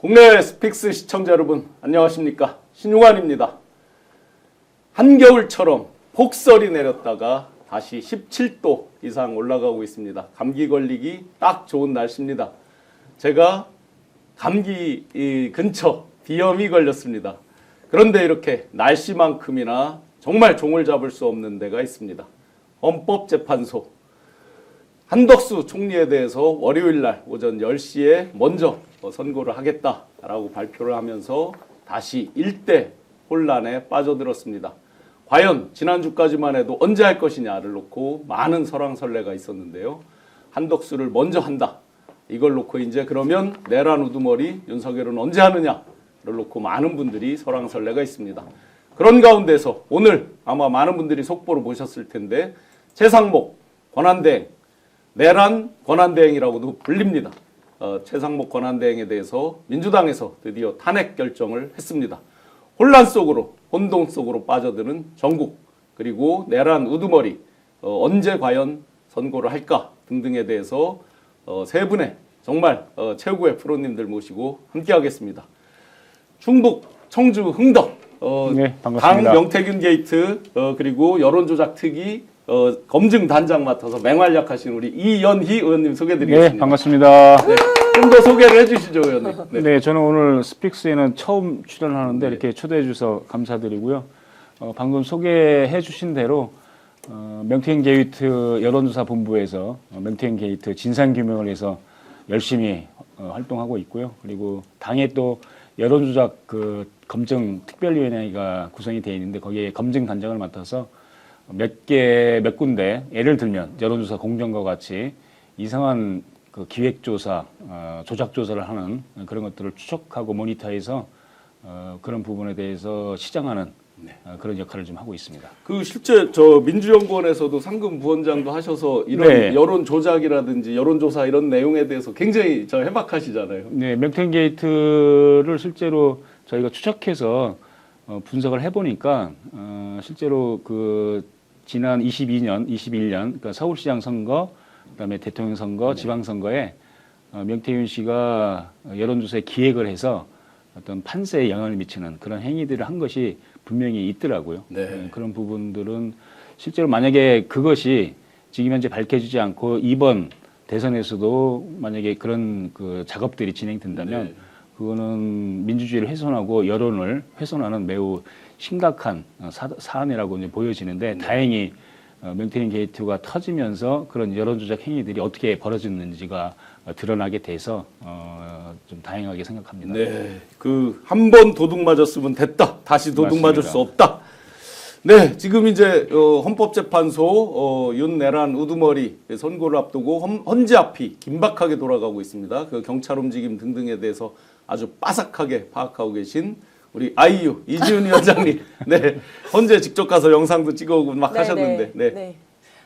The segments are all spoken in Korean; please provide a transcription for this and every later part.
국내 스픽스 시청자 여러분 안녕하십니까, 신용환입니다. 한겨울처럼 폭설이 내렸다가 다시 17도 이상 올라가고 있습니다. 감기 걸리기 딱 좋은 날씨입니다. 제가 감기 근처 비염이 걸렸습니다. 그런데 이렇게 날씨만큼이나 정말 종을 잡을 수 없는 데가 있습니다. 헌법재판소. 한덕수 총리에 대해서 월요일 날 오전 10시에 먼저 선고를 하겠다라고 발표를 하면서 다시 일대 혼란에 빠져들었습니다. 과연 지난주까지만 해도 언제 할 것이냐를 놓고 많은 설왕설래가 있었는데요. 한덕수를 먼저 한다. 이걸 놓고 이제 그러면 내란 우두머리 윤석열은 언제 하느냐를 놓고 많은 분들이 설왕설래가 있습니다. 그런 가운데서 오늘 아마 많은 분들이 속보로 보셨을 텐데 최상목 권한대행, 내란 권한대행이라고도 불립니다. 최상목 권한대행에 대해서 민주당에서 드디어 탄핵 결정을 했습니다. 혼란 속으로, 혼동 속으로 빠져드는 전국, 그리고 내란 우두머리, 언제 과연 선고를 할까 등등에 대해서 세 분의 정말 최고의 프로님들 모시고 함께하겠습니다. 충북, 청주, 흥덕, 네, 반갑습니다. 강명태균 게이트, 그리고 여론조작 특위 검증 단장 맡아서 맹활약하신 우리 이연희 의원님 소개드리겠습니다. 네, 반갑습니다. 네, 좀 더 소개를 해주시죠, 의원님. 네. 저는 오늘 스픽스에는 처음 출연하는데 이렇게 초대해 주셔서 감사드리고요. 방금 소개해 주신 대로 명태균 게이트 여론조사 본부에서 명태균 게이트 진상규명을 위해서 열심히 활동하고 있고요. 그리고 당에 또 여론조작 검증 특별위원회가 구성이 되어 있는데 거기에 검증 단장을 맡아서 몇 군데, 예를 들면 여론조사 공정과 같이 이상한 기획조사, 조작조사를 하는 그런 것들을 추적하고 모니터해서 그런 부분에 대해서 시정하는 그런 역할을 좀 하고 있습니다. 실제 저 민주연구원에서도 상금 부원장도 하셔서 이런 네. 여론 조작이라든지 여론조사 이런 내용에 대해서 굉장히 해박하시잖아요. 네, 명태균 게이트를 실제로 저희가 추적해서 분석을 해보니까 실제로 지난 21년, 그러니까 서울시장 선거, 그다음에 대통령 선거, 지방선거에 명태균 씨가 여론조사에 기획을 해서 어떤 판세에 영향을 미치는 그런 행위들을 한 것이 분명히 있더라고요. 네. 그런 부분들은 실제로 만약에 그것이 지금 현재 밝혀지지 않고 이번 대선에서도 만약에 그런 작업들이 진행된다면 네. 그거는 민주주의를 훼손하고 여론을 훼손하는 매우 심각한 사안이라고 이제 보여지는데 다행히 명태균 게이트가 터지면서 그런 여론조작 행위들이 어떻게 벌어졌는지가 드러나게 돼서 좀 다행하게 생각합니다. 네, 한 번 도둑 맞았으면 됐다. 다시 도둑 맞을 수 없다. 네, 지금 이제 헌법재판소 윤내란 우두머리 선고를 앞두고 헌재 앞이 긴박하게 돌아가고 있습니다. 경찰 움직임 등등에 대해서 아주 빠삭하게 파악하고 계신 우리 아이유 이지은 위원장님, 네, 헌재 직접 가서 영상도 찍어오고 막 하셨는데, 네.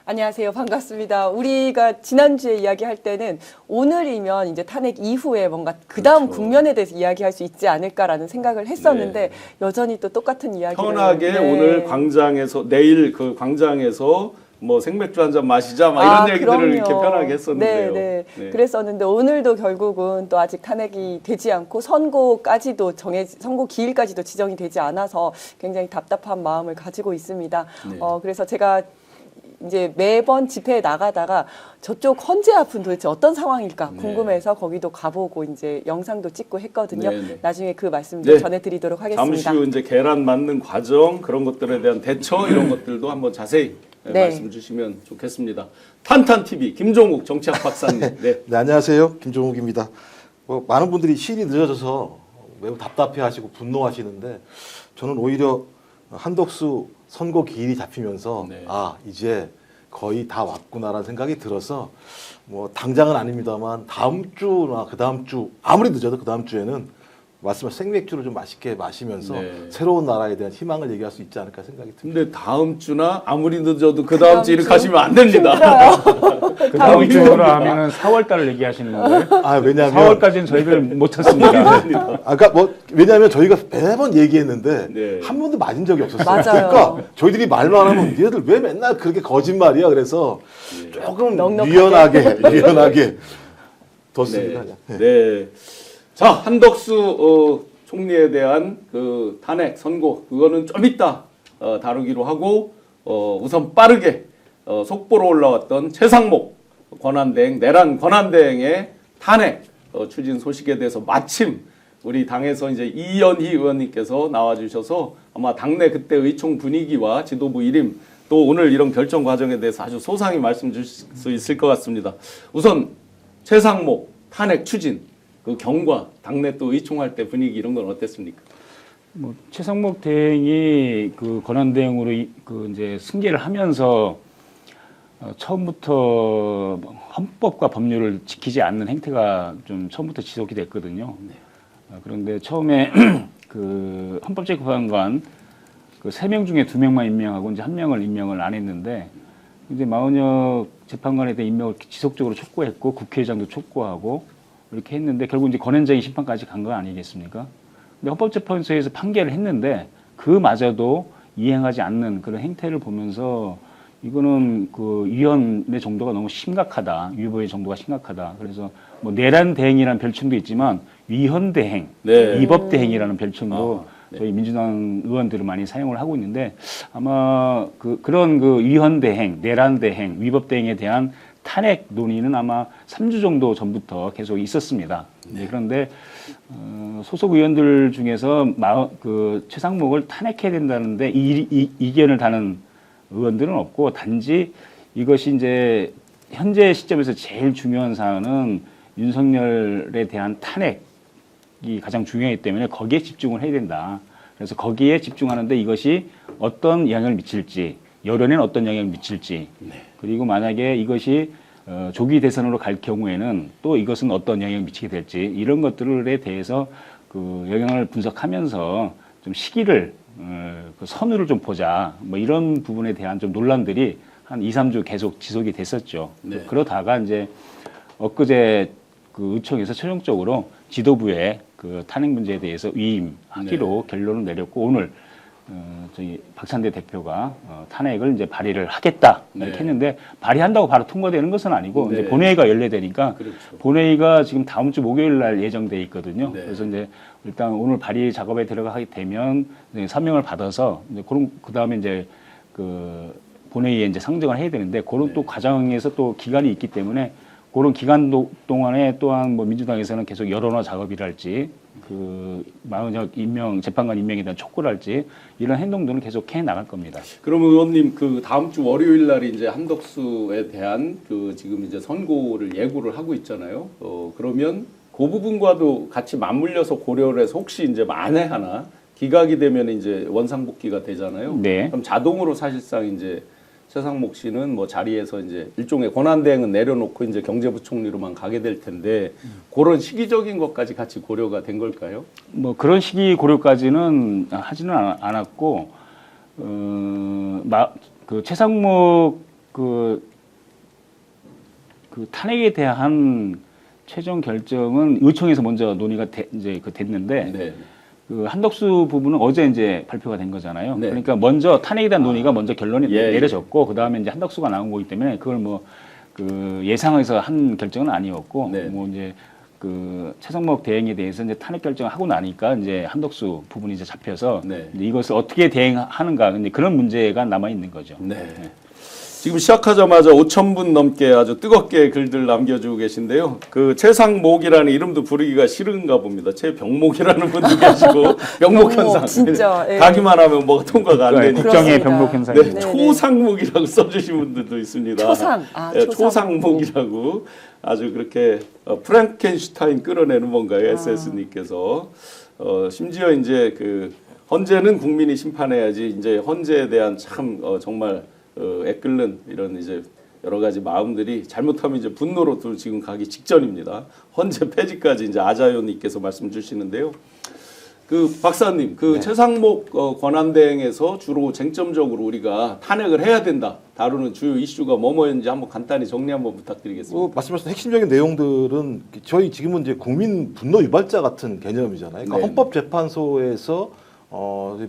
안녕하세요. 반갑습니다. 우리가 지난주에 이야기할 때는 오늘이면 이제 탄핵 이후에 뭔가 그 다음 그렇죠. 국면에 대해서 이야기할 수 있지 않을까라는 생각을 했었는데 여전히 또 똑같은 이야기를 편하게 오늘 광장에서 내일 광장에서 뭐 생맥주 한 잔 마시자 이런 얘기들을 그럼요. 이렇게 편하게 했었는데요. 네. 그랬었는데 오늘도 결국은 또 아직 탄핵이 되지 않고 선고 기일까지도 지정이 되지 않아서 굉장히 답답한 마음을 가지고 있습니다. 네. 그래서 제가 이제 매번 집회에 나가다가 저쪽 헌재 앞은 도대체 어떤 상황일까 궁금해서 거기도 가보고 이제 영상도 찍고 했거든요. 네네. 나중에 그 말씀 좀 전해드리도록 하겠습니다. 잠시 후 이제 계란 맞는 과정, 그런 것들에 대한 대처 이런 것들도 한번 자세히 말씀 주시면 좋겠습니다. 탄탄TV 김종욱 정치학 박사님. 네. 네, 안녕하세요. 김종욱입니다. 많은 분들이 시일이 늦어져서 매우 답답해하시고 분노하시는데 저는 오히려 한덕수 선고 기일이 잡히면서 이제 거의 다 왔구나라는 생각이 들어서 뭐 당장은 아닙니다만 다음 주나 그 다음 주, 아무리 늦어도 그 다음 주에는 말씀하신 생맥주를 좀 맛있게 마시면서 새로운 나라에 대한 희망을 얘기할 수 있지 않을까 생각이 듭니다. 근데 다음 주나 아무리 늦어도 그 다음 주 이렇게 하시면 안 됩니다. 그 다음 주로 하면은 4월 달을 얘기하시는 건가요? 왜냐하면 4월까지는 저희들 못 찾습니다. 왜냐하면 저희가 매번 얘기했는데 한 번도 맞은 적이 없었어요. 맞아요. 그러니까 저희들이 말만 하면 얘들 왜 맨날 그렇게 거짓말이야? 그래서 조금 넉넉하게. 유연하게 뒀습니다. 네. 자, 한덕수 총리에 대한 그 탄핵 선고 그거는 좀 이따 다루기로 하고 우선 빠르게 속보로 올라왔던 최상목 권한대행 내란 권한대행의 탄핵 추진 소식에 대해서 마침 우리 당에서 이제 이연희 의원님께서 나와주셔서 아마 당내 그때 의총 분위기와 지도부 일임 또 오늘 이런 결정 과정에 대해서 아주 소상히 말씀 주실 수 있을 것 같습니다. 우선 최상목 탄핵 추진 그 경과 당내 또 의총할 때 분위기 이런 건 어땠습니까? 뭐 최상목 대행이 그 권한대행으로 그 이제 승계를 하면서 처음부터 헌법과 법률을 지키지 않는 행태가 좀 처음부터 지속이 됐거든요. 그런데 처음에 그 헌법재판관 그 3명 중에 2명만 임명하고 이제 1명을 임명을 안 했는데 이제 마은혁 재판관에 대한 임명을 지속적으로 촉구했고 국회의장도 촉구하고 이렇게 했는데 결국 이제 권한쟁의 심판까지 간 거 아니겠습니까? 근데 헌법재판소에서 판결을 했는데 그마저도 이행하지 않는 그런 행태를 보면서 이거는 그 위헌의 정도가 너무 심각하다. 위법의 정도가 심각하다. 그래서 뭐 내란 대행이라는 별칭도 있지만 위헌 대행, 네. 위법 대행이라는 별칭도 네. 저희 민주당 의원들을 많이 사용을 하고 있는데 아마 그런 그 위헌 대행, 내란 대행, 위법 대행에 대한 탄핵 논의는 아마 3주 정도 전부터 계속 있었습니다. 네. 그런데 소속 의원들 중에서 그 최상목을 탄핵해야 된다는데 이견을 다는 의원들은 없고 단지 이것이 이제 현재 시점에서 제일 중요한 사안은 윤석열에 대한 탄핵이 가장 중요하기 때문에 거기에 집중을 해야 된다. 그래서 거기에 집중하는데 이것이 어떤 영향을 미칠지, 여론에는 어떤 영향을 미칠지, 그리고 만약에 이것이 조기 대선으로 갈 경우에는 또 이것은 어떤 영향을 미치게 될지 이런 것들에 대해서 그 영향을 분석하면서 좀 시기를 그 선우를 좀 보자 뭐 이런 부분에 대한 좀 논란들이 한 2, 3주 계속 지속이 됐었죠. 네. 그러다가 이제 엊그제 그 의총에서 최종적으로 지도부의 그 탄핵 문제에 대해서 위임하기로 결론을 내렸고 오늘 저희 박찬대 대표가 탄핵을 이제 발의를 하겠다 이렇게 했는데 발의한다고 바로 통과되는 것은 아니고 이제 본회의가 열려되니까 그렇죠. 본회의가 지금 다음 주 목요일 날 예정돼 있거든요. 그래서 이제 일단 오늘 발의 작업에 들어가게 되면 이제 사명을 받아서 이제 그 다음에 이제 그 본회의에 이제 상정을 해야 되는데 그런 또 과정에서 또 기간이 있기 때문에 그런 기간 동안에 또한 뭐 민주당에서는 계속 여론화 작업이랄지 그 마은혁 재판관 임명에 대한 촉구랄지 이런 행동들은 계속 해 나갈 겁니다. 그럼 의원님 그 다음 주 월요일 날이 이제 한덕수에 대한 그 지금 이제 선고를 예고를 하고 있잖아요. 그러면 그 부분과도 같이 맞물려서 고려를 해서 혹시 이제 만에 하나 기각이 되면 이제 원상복귀가 되잖아요. 네. 그럼 자동으로 사실상 이제 최상목 씨는 뭐 자리에서 이제 일종의 권한대행은 내려놓고 이제 경제부총리로만 가게 될 텐데 그런 시기적인 것까지 같이 고려가 된 걸까요? 뭐 그런 시기 고려까지는 하지는 않았고 그 최상목 그 탄핵에 대한 최종 결정은 의총에서 먼저 논의가 이제 됐는데. 네. 그 한덕수 부분은 어제 이제 발표가 된 거잖아요. 네. 그러니까 먼저 탄핵에 대한 논의가 먼저 결론이 예, 내려졌고 그 다음에 이제 한덕수가 나온 거기 때문에 그걸 뭐 그 예상해서 한 결정은 아니었고 네. 뭐 이제 그 최상목 대행에 대해서 이제 탄핵 결정을 하고 나니까 이제 한덕수 부분이 이제 잡혀서 네. 이제 이것을 어떻게 대응하는가 근데 그런 문제가 남아 있는 거죠. 네. 지금 시작하자마자 5,000분 넘게 아주 뜨겁게 글들 남겨주고 계신데요. 그 최상목이라는 이름도 부르기가 싫은가 봅니다. 최병목이라는 분도 계시고 병목 현상. 진짜, 예. 가기만 하면 뭐가 통과가 안 되니까. 국정의 그렇습니다. 병목 현상이. 네, 초상목이라고 써주신 분들도 있습니다. 초상목이라고 아주 그렇게 프랑켄슈타인 끌어내는 건가요? SS님께서 심지어 이제 그 헌재는 국민이 심판해야지 이제 헌재에 대한 참 정말 애끓는 이런 이제 여러 가지 마음들이 잘못하면 이제 분노로 또 지금 가기 직전입니다. 헌재 폐지까지 이제 아자요님께서 말씀 주시는데요. 그 박사님, 그 최상목 권한대행에서 주로 쟁점적으로 우리가 탄핵을 해야 된다 다루는 주요 이슈가 뭐뭐였는지 한번 간단히 정리 한번 부탁드리겠습니다. 말씀하신 핵심적인 내용들은 저희 지금은 이제 국민 분노 유발자 같은 개념이잖아요. 그러니까 네. 헌법재판소에서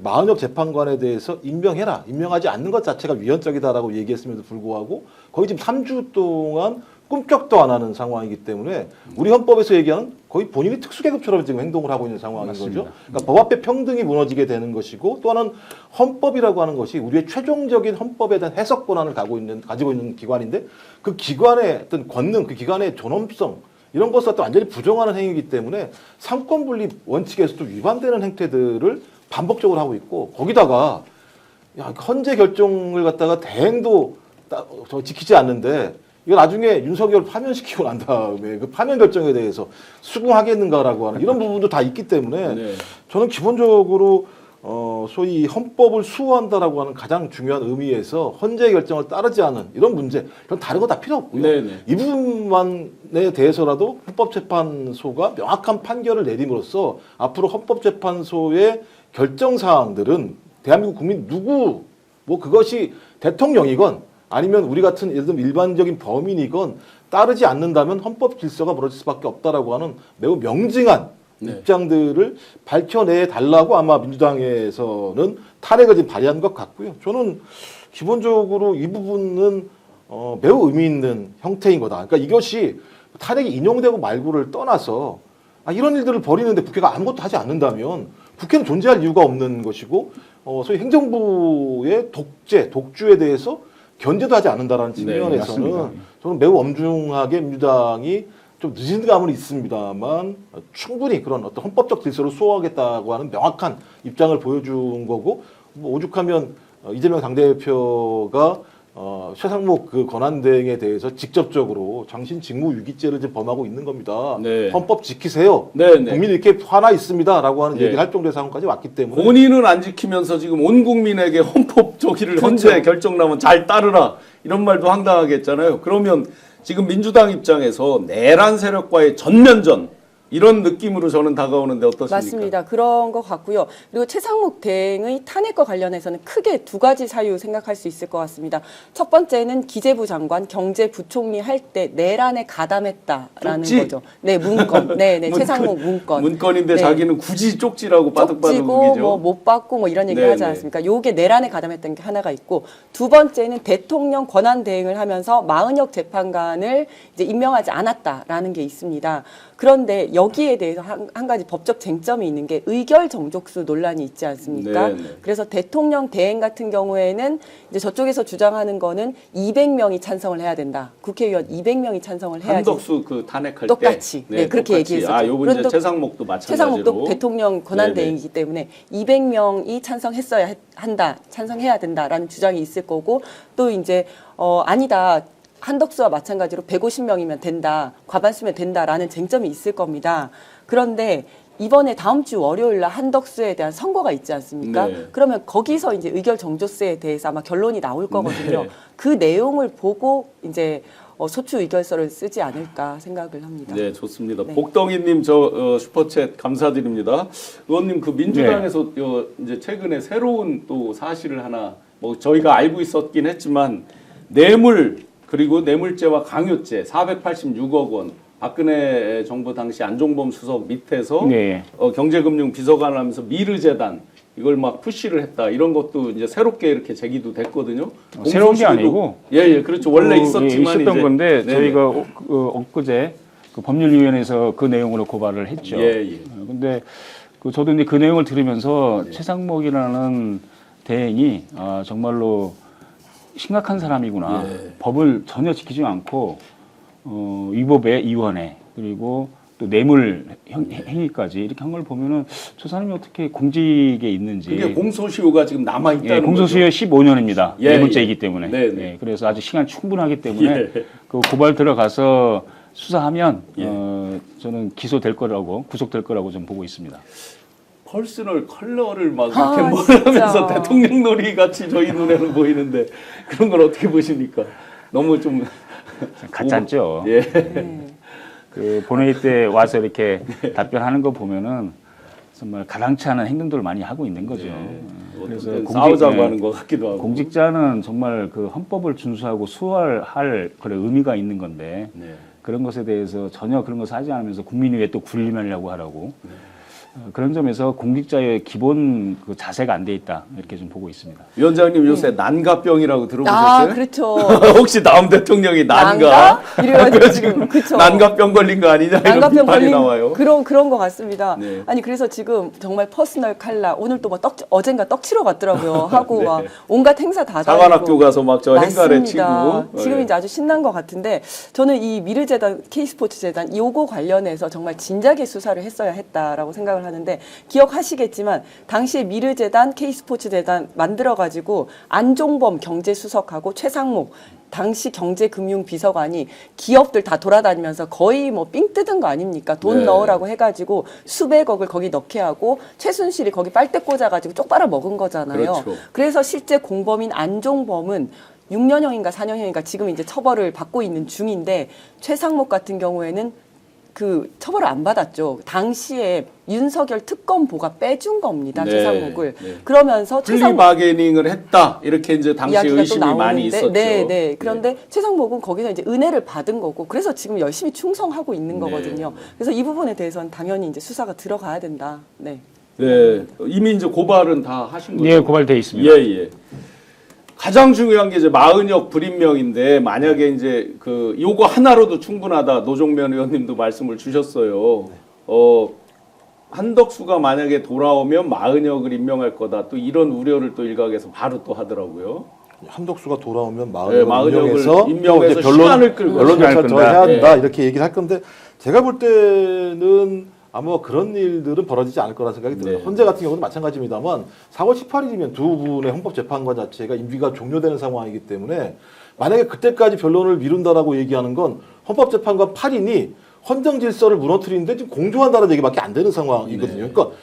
마은혁 재판관에 대해서 임명하지 않는 것 자체가 위헌적이다라고 얘기했음에도 불구하고 거의 지금 3주 동안 꿈쩍도 안 하는 상황이기 때문에 우리 헌법에서 얘기하는 거의 본인이 특수계급처럼 지금 행동을 하고 있는 상황인 맞습니다. 거죠. 그러니까 법 앞에 평등이 무너지게 되는 것이고 또 하나는 헌법이라고 하는 것이 우리의 최종적인 헌법에 대한 해석 권한을 가지고 있는 기관인데 그 기관의 어떤 권능, 그 기관의 존엄성 이런 것을 또 완전히 부정하는 행위이기 때문에 상권 분립 원칙에서도 위반되는 행태들을 반복적으로 하고 있고 거기다가 야, 헌재 결정을 갖다가 대행도 지키지 않는데 이거 나중에 윤석열 파면시키고 난 다음에 그 파면 결정에 대해서 수긍하겠는가라고 하는 이런 부분도 다 있기 때문에 네. 저는 기본적으로 소위 헌법을 수호한다라고 하는 가장 중요한 의미에서 헌재 결정을 따르지 않은 이런 문제, 그건 다른 거 다 필요 없고요. 네네. 이 부분만에 대해서라도 헌법재판소가 명확한 판결을 내림으로써 앞으로 헌법재판소의 결정 사항들은 대한민국 국민 누구 뭐 그것이 대통령이건 아니면 우리 같은 예를 들면 일반적인 범인이건 따르지 않는다면 헌법 질서가 무너질 수밖에 없다라고 하는 매우 명징한 네. 입장들을 밝혀내 달라고 아마 민주당에서는 탄핵을 지금 발의한 것 같고요. 저는 기본적으로 이 부분은 매우 의미 있는 형태인 거다. 그러니까 이것이 탄핵이 인용되고 말고를 떠나서 이런 일들을 벌이는데 국회가 아무것도 하지 않는다면 국회는 존재할 이유가 없는 것이고 소위 행정부의 독주에 대해서 견제도 하지 않는다라는 측면에서는 맞습니다. 저는 매우 엄중하게 민주당이 좀 늦은 감은 있습니다만 충분히 그런 어떤 헌법적 질서를 수호하겠다고 하는 명확한 입장을 보여준 거고 뭐 오죽하면 이재명 당대표가 최상목 그 권한대행에 대해서 직접적으로 장신 직무유기죄를 지금 범하고 있는 겁니다. 네. 헌법 지키세요. 네, 네. 국민이 이렇게 화나 있습니다라고 하는 예. 얘기를 할 정도의 상황까지 왔기 때문에 본인은 안 지키면서 지금 온 국민에게 헌법 저기를 그렇죠. 헌재 결정나면 잘 따르라 이런 말도 황당하게 했잖아요. 그러면 지금 민주당 입장에서 내란 세력과의 전면전 이런 느낌으로 저는 다가오는데 어떻습니까? 맞습니다. 그런 것 같고요. 그리고 최상목 대행의 탄핵과 관련해서는 크게 두 가지 사유 생각할 수 있을 것 같습니다. 첫 번째는 기재부 장관, 경제부총리 할 때 내란에 가담했다라는 쪽지? 거죠. 네, 문건. 네, 네, 최상목 문건. 문건인데 네. 자기는 굳이 쪽지라고 빠득빠득 쪽지고 우기죠. 뭐 못 받고 뭐 이런 얘기를 네, 하지 네. 않습니까? 요게 내란에 가담했던 게 하나가 있고 두 번째는 대통령 권한 대행을 하면서 마은혁 재판관을 이제 임명하지 않았다라는 게 있습니다. 그런데 여기에 대해서 한 가지 법적 쟁점이 있는 게 의결 정족수 논란이 있지 않습니까? 네, 네. 그래서 대통령 대행 같은 경우에는 이제 저쪽에서 주장하는 거는 200명이 찬성을 해야 된다. 국회의원 200명이 찬성을 해야지. 한덕수 그 탄핵할 똑같이. 때 네, 그렇게 얘기했었죠. 요번 이제 그런데 최상목도 마찬가지로. 최상목도 대통령 권한 네네. 대행이기 때문에 200명이 찬성했어야 한다, 찬성해야 된다라는 주장이 있을 거고 또 이제 아니다. 한덕수와 마찬가지로 150명이면 된다, 과반수면 된다라는 쟁점이 있을 겁니다. 그런데 이번에 다음 주 월요일 날 한덕수에 대한 선고가 있지 않습니까? 네. 그러면 거기서 이제 의결 정조수에 대해서 아마 결론이 나올 거거든요. 네. 그 내용을 보고 이제 소추 의결서를 쓰지 않을까 생각을 합니다. 네, 좋습니다. 네. 복덩이님 슈퍼챗 감사드립니다. 의원님 그 민주당에서 이제 최근에 새로운 또 사실을 하나 뭐 저희가 알고 있었긴 했지만 뇌물 그리고 뇌물죄와 강요죄 486억 원 박근혜 정부 당시 안종범 수석 밑에서 네. 경제금융 비서관을 하면서 미르재단 이걸 막 푸시를 했다 이런 것도 이제 새롭게 이렇게 제기도 됐거든요. 새로운 게 공소시효도- 아니고 예, 그렇죠. 원래 있었지만 있었던 이제 건데 네네. 저희가 엊그제 그 법률위원회에서 그 내용으로 고발을 했죠. 예. 근데 저도 이제 그 내용을 들으면서 최상목이라는 대행이 정말로 심각한 사람이구나. 예. 법을 전혀 지키지 않고 위법에 이원해 그리고 또 뇌물 행위까지 이렇게 한 걸 보면은 저 사람이 어떻게 공직에 있는지. 그게 공소시효가 지금 남아 있다는 예, 공소시효 15년입니다. 예, 네 번째이기 때문에. 네, 네. 예, 그래서 아직 시간 충분하기 때문에 예. 그 고발 들어가서 수사하면 예. 저는 기소될 거라고 구속될 거라고 좀 보고 있습니다. 퍼스널 컬러를 막 아, 이렇게 진짜. 몰아가면서 대통령 놀이 같이 저희 눈에는 보이는데 그런 걸 어떻게 보십니까? 너무 좀 가짜죠. 예. 네. 그 본회의 때 와서 이렇게 답변하는 거 보면은 정말 가당치 않은 행동들을 많이 하고 있는 거죠. 그래서 그래서 싸우자고 네, 하는 것 같기도 하고. 공직자는 정말 그 헌법을 준수하고 수호할 그런 의미가 있는 건데 네. 그런 것에 대해서 전혀 그런 것을 하지 않으면서 국민이 왜 또 군림하려고 하라고 그런 점에서 공직자의 기본 그 자세가 안 돼 있다 이렇게 좀 보고 있습니다. 위원장님 요새 난가병이라고 아, 들어보셨어요? 그렇죠. 혹시 다음 대통령이 난가? 이래가지고 지금 그쵸. 난가병 걸린 거 아니냐 이런 난가병 비판이 걸린 나와요. 그런 것 같습니다. 네. 아니 그래서 지금 정말 퍼스널 칼라 오늘 또 뭐 어젠가 떡 치러 갔더라고요. 하고 네. 막 온갖 행사 다 사관학교 다니고. 가서 막 저 행가래 치고. 맞습니다. 지금 예. 이제 아주 신난 것 같은데 저는 이 미르재단, K스포츠재단 요거 관련해서 정말 진작에 수사를 했어야 했다라고 생각을 하는데 기억하시겠지만 당시에 미르재단, K스포츠재단 만들어가지고 안종범 경제수석하고 최상목 당시 경제금융비서관이 기업들 다 돌아다니면서 거의 뭐 삥 뜯은 거 아닙니까? 돈 네. 넣으라고 해가지고 수백억을 거기 넣게 하고 최순실이 거기 빨대 꽂아가지고 쪽 빨아 먹은 거잖아요. 그렇죠. 그래서 실제 공범인 안종범은 6년형인가 4년형인가 지금 이제 처벌을 받고 있는 중인데 최상목 같은 경우에는 그 처벌을 안 받았죠. 당시에 윤석열 특검보가 빼준 겁니다. 네, 최상목을. 네. 그러면서 최상목 플리바게닝을 했다 이렇게 이제 당시 이야기가 또 의심이 많이 나오는데, 있었죠. 네. 그런데 최상목은 거기서 이제 은혜를 받은 거고, 그래서 지금 열심히 충성하고 있는 네. 거거든요. 그래서 이 부분에 대해서는 당연히 이제 수사가 들어가야 된다. 네. 네, 이미 이제 고발은 다 하신 거죠. 예, 고발돼 있습니다. 예. 가장 중요한 게 이제 마은혁 불임명인데 만약에 이제 그 요거 하나로도 충분하다 노종면 의원님도 말씀을 주셨어요. 한덕수가 만약에 돌아오면 마은혁을 임명할 거다. 또 이런 우려를 또 일각에서 바로 또 하더라고요. 한덕수가 돌아오면 네, 마은혁을 임명해서 시간을 끌고 변론 시간을 절차 끈다. 해야 한다 네. 이렇게 얘기를 할 건데 제가 볼 때는 아마 그런 일들은 벌어지지 않을 거라는 생각이 들어요. 네. 헌재 같은 경우는 마찬가지입니다만 4월 18일이면 두 분의 헌법재판관 자체가 임기가 종료되는 상황이기 때문에 만약에 그때까지 변론을 미룬다라고 얘기하는 건 헌법재판관 8인이 헌정 질서를 무너뜨리는데 지금 공조한다는 얘기밖에 안 되는 상황이거든요. 네. 그러니까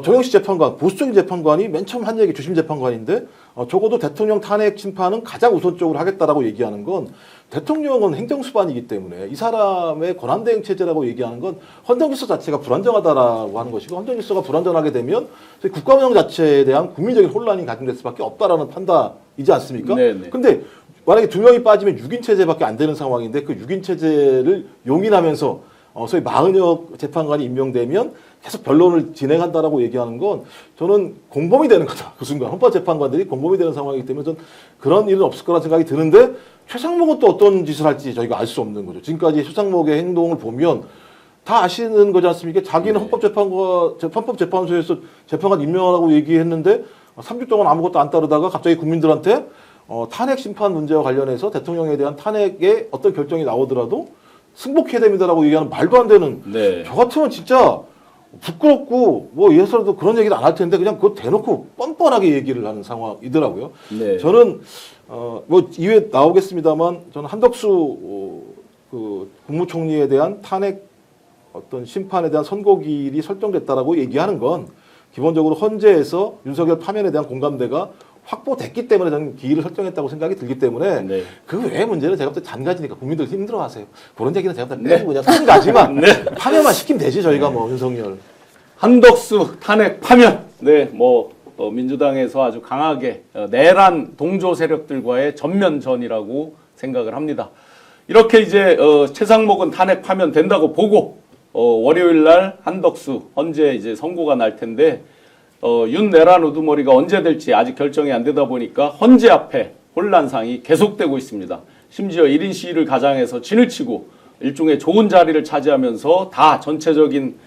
정영식 재판관, 보수적인 재판관이 맨 처음 한 얘기 주심 재판관인데 적어도 대통령 탄핵 심판은 가장 우선적으로 하겠다라고 얘기하는 건 대통령은 행정수반이기 때문에 이 사람의 권한대행 체제라고 얘기하는 건 헌정질서 자체가 불안정하다라고 하는 것이고 헌정질서가 불안정하게 되면 국가 운영 자체에 대한 국민적인 혼란이 가중될 수밖에 없다라는 판단이지 않습니까? 네네. 근데 만약에 두 명이 빠지면 6인 체제밖에 안 되는 상황인데 그 6인 체제를 용인하면서 소위 마은혁 재판관이 임명되면 계속 변론을 진행한다라고 얘기하는 건 저는 공범이 되는 거다. 그 순간 헌법재판관들이 공범이 되는 상황이기 때문에 전 그런 일은 없을 거라 생각이 드는데 최상목은 또 어떤 짓을 할지 저희가 알 수 없는 거죠. 지금까지 최상목의 행동을 보면 다 아시는 거지 않습니까? 자기는 헌법재판소에서 재판관 임명하라고 얘기했는데 3주 동안 아무것도 안 따르다가 갑자기 국민들한테 탄핵 심판 문제와 관련해서 대통령에 대한 탄핵의 어떤 결정이 나오더라도 승복해야 됩니다라고 얘기하는 말도 안 되는 네. 저 같으면 진짜 부끄럽고 뭐 예서라도 그런 얘기는 안 할 텐데 그냥 그거 대놓고 뻔뻔하게 얘기를 하는 상황이더라고요. 네. 저는 뭐 이후에 나오겠습니다만 저는 한덕수 그 국무총리에 대한 탄핵 어떤 심판에 대한 선고기일이 설정됐다라고 얘기하는 건 기본적으로 헌재에서 윤석열 파면에 대한 공감대가 확보됐기 때문에 저는 기일을 설정했다고 생각이 들기 때문에 네. 그 외의 문제는 제가 볼 때 잔가지니까 국민들 힘들어하세요. 그런 얘기는 제가 볼 때 빼고 그냥 한 가지만 파면만 시키면 되지 저희가 뭐 윤석열. 한덕수 탄핵 파면. 네, 민주당에서 아주 강하게 내란 동조 세력들과의 전면전이라고 생각을 합니다. 이렇게 이제 최상목은 탄핵 파면 된다고 보고 월요일 날 한덕수 헌재 이제 선고가 날 텐데 윤내란 우두머리가 언제 될지 아직 결정이 안 되다 보니까 헌재 앞에 혼란상이 계속되고 있습니다. 심지어 1인 시위를 가장해서 진을 치고 일종의 좋은 자리를 차지하면서 다 전체적인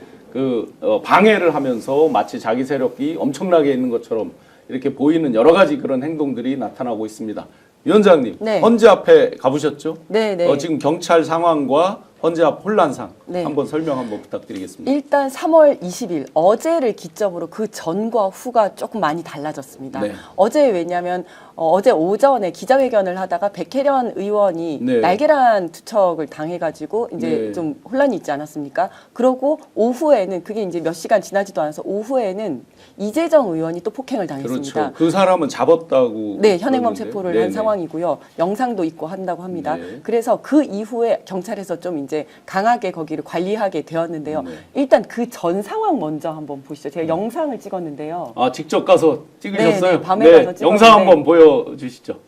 방해를 하면서 마치 자기 세력이 엄청나게 있는 것처럼 이렇게 보이는 여러 가지 그런 행동들이 나타나고 있습니다. 위원장님, 네. 헌재 앞에 가보셨죠? 네. 지금 경찰 상황과 헌재 앞 혼란상 네. 한번 설명 한번 부탁드리겠습니다. 일단 3월 20일 어제를 기점으로 그 전과 후가 조금 많이 달라졌습니다. 네. 어제 왜냐하면 어제 오전에 기자회견을 하다가 백혜련 의원이 네. 날계란 투척을 당해가지고 이제 네. 좀 혼란이 있지 않았습니까? 그러고 오후에는 그게 이제 몇 시간 지나지도 않아서 오후에는 이재정 의원이 또 폭행을 당했습니다. 그렇죠. 그 사람은 잡았다고. 네, 현행범 그러는데. 체포를 네네. 한 상황이고요. 영상도 있고 한다고 합니다. 네. 그래서 그 이후에 경찰에서 좀 이제 강하게 거기를 관리하게 되었는데요. 네. 일단 그 전 상황 먼저 한번 보시죠. 제가 영상을 찍었는데요. 아, 직접 가서 찍으셨어요? 네, 밤에 가서 찍었는데. 영상 한번 보여주시죠.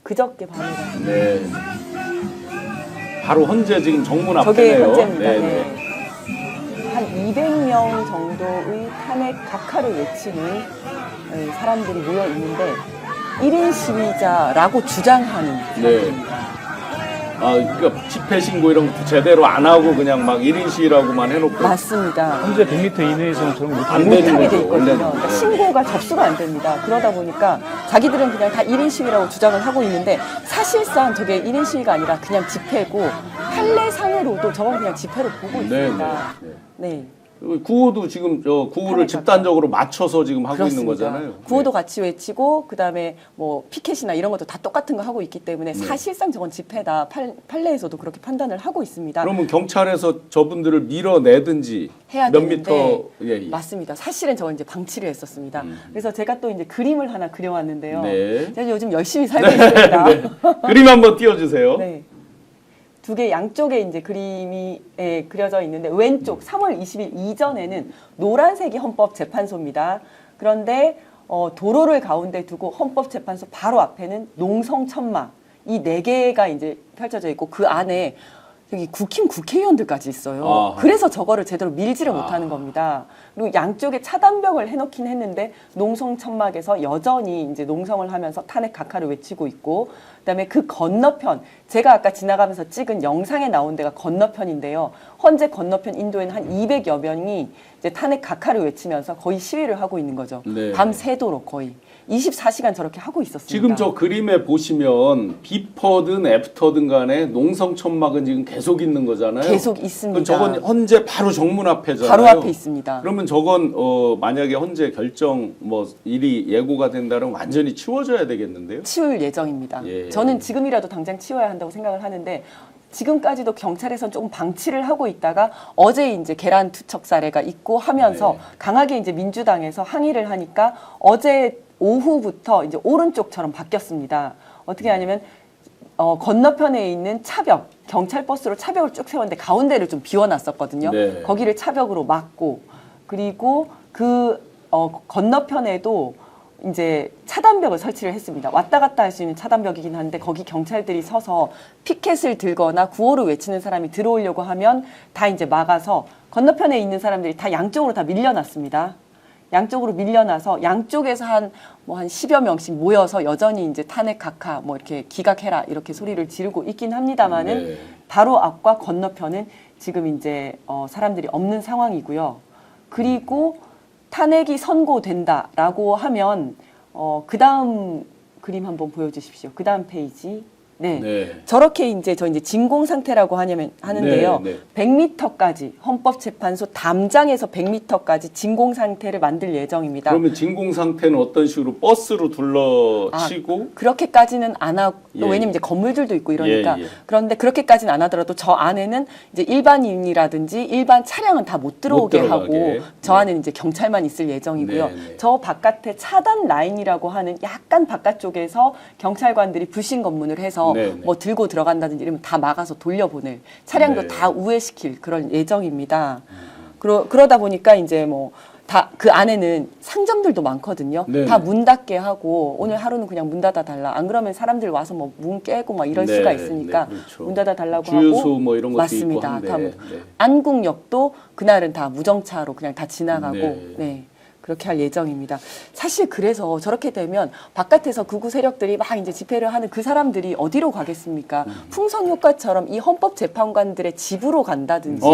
그저께 밤에 가서. 네. 바로 헌재 지금 정문 저게 앞에네요. 현재입니다. 네, 네. 네. 한 200명 정도의 탄핵 각하를 외치는 사람들이 모여 있는데 1인 시위자라고 주장하는 사람들입니다. 아, 그러니까 집회 신고 이런 것도 제대로 안 하고 그냥 막 1인 시위라고만 해놓고 맞습니다. 현재 100m 이내에서는 저런 거 안 못하는 되는 못하게 거죠, 돼 있거든요. 원래는. 그러니까 네. 신고가 접수가 안 됩니다. 그러다 보니까 자기들은 그냥 다 1인 시위라고 주장을 하고 있는데 사실상 저게 1인 시위가 아니라 그냥 집회고 판례상으로도 저건 그냥 집회로 보고 네, 있습니다. 네, 네. 구호도 지금 구호를 탄핵 집단적으로 맞춰서 지금 하고 있는 그렇습니다. 거잖아요. 구호도 네. 같이 외치고 그다음에 뭐 피켓이나 이런 것도 다 똑같은 거 하고 있기 때문에 네. 사실상 저건 집회다. 판례에서도 그렇게 판단을 하고 있습니다. 그러면 경찰에서 저분들을 밀어내든지 해야 몇 되는데 미터 예, 예. 맞습니다. 사실은 저건 이제 방치를 했었습니다. 그래서 제가 또 이제 그림을 하나 그려왔는데요. 네. 제가 요즘 열심히 살고 있습니다. 그림 한번 띄워주세요. 네. 두 개 양쪽에 이제 그림이 그려져 있는데 왼쪽 3월 20일 이전에는 노란색이 헌법재판소입니다. 그런데 도로를 가운데 두고 헌법재판소 바로 앞에는 농성천막 이 네 개가 이제 펼쳐져 있고 그 안에 여기 국회의원들까지 있어요. 아하. 그래서 저거를 제대로 밀지를 못하는 겁니다. 그리고 양쪽에 차단벽을 해놓긴 했는데 농성천막에서 여전히 이제 농성을 하면서 탄핵 각하를 외치고 있고, 그다음에 그 건너편 제가 아까 지나가면서 찍은 영상에 나온 데가 건너편인데요. 현재 건너편 인도에는 한 200여 명이 이제 탄핵 각하를 외치면서 거의 시위를 하고 있는 거죠. 네. 밤새도록 거의 24시간 저렇게 하고 있었습니다. 지금 저 그림에 보시면 비퍼든 애프터든 간에 농성천막은 지금 계속 있는 거잖아요. 계속 있습니다. 그럼 저건 헌재 바로 정문 앞에잖아요. 바로 앞에 있습니다. 그러면 저건 만약에 헌재 결정 뭐 일이 예고가 된다면 완전히 치워져야 되겠는데요. 치울 예정입니다. 예. 저는 지금이라도 당장 치워야 한다고 생각을 하는데 지금까지도 경찰에서는 조금 방치를 하고 있다가 어제 이제 계란 투척 사례가 있고 하면서 네. 강하게 이제 민주당에서 항의를 하니까 어제 오후부터 이제 오른쪽처럼 바뀌었습니다. 어떻게 하냐면 건너편에 있는 차벽, 경찰 버스로 차벽을 쭉 세웠는데 가운데를 좀 비워놨었거든요. 네. 거기를 차벽으로 막고 그리고 그 건너편에도 이제 차단벽을 설치를 했습니다. 왔다 갔다 할 수 있는 차단벽이긴 한데 거기 경찰들이 서서 피켓을 들거나 구호를 외치는 사람이 들어오려고 하면 다 이제 막아서 건너편에 있는 사람들이 다 양쪽으로 다 밀려났습니다. 양쪽으로 밀려나서 양쪽에서 한 10여 명씩 모여서 여전히 이제 탄핵 각하 뭐 이렇게 기각해라 이렇게 소리를 지르고 있긴 합니다만은 네. 바로 바로 앞과 건너편은 지금 이제 사람들이 없는 상황이고요. 그리고 탄핵이 선고된다라고 하면 그 다음 그림 한번 보여주십시오. 그 다음 페이지. 네. 네. 저렇게 이제 저 이제 진공 상태라고 하는데요. 네, 네. 100m까지 헌법재판소 담장에서 100m까지 진공 상태를 만들 예정입니다. 그러면 진공 상태는 어떤 식으로 버스로 둘러치고 그렇게까지는 안 하고 예. 왜냐면 이제 건물들도 있고 이러니까 예, 예. 그런데 그렇게까지는 안 하더라도 저 안에는 이제 일반인이라든지 일반 차량은 다 못 들어오게 못 하고 들어가게. 저 안에는 이제 경찰만 있을 예정이고요. 네, 네. 저 바깥에 차단 라인이라고 하는 약간 바깥쪽에서 경찰관들이 불신 검문을 해서 네, 네. 뭐 들고 들어간다든지 이러면 다 막아서 돌려보낼 차량도 네. 다 우회시킬 그런 예정입니다. 그러다 보니까 이제 뭐 다 그 안에는 상점들도 많거든요. 네, 다 네. 문 닫게 하고 오늘 하루는 그냥 문 닫아 달라. 안 그러면 사람들 와서 뭐 문 깨고 막 이럴 네, 수가 있으니까 네, 그렇죠. 문 닫아 달라고 주유소 하고 뭐 이런 것도 맞습니다. 있고 한데, 다 네. 안국역도 그날은 다 무정차로 그냥 다 지나가고 네. 네. 그렇게 할 예정입니다. 사실 그래서 저렇게 되면 바깥에서 극우 세력들이 막 이제 집회를 하는 그 사람들이 어디로 가겠습니까? 풍선 효과처럼 이 헌법재판관들의 집으로 간다든지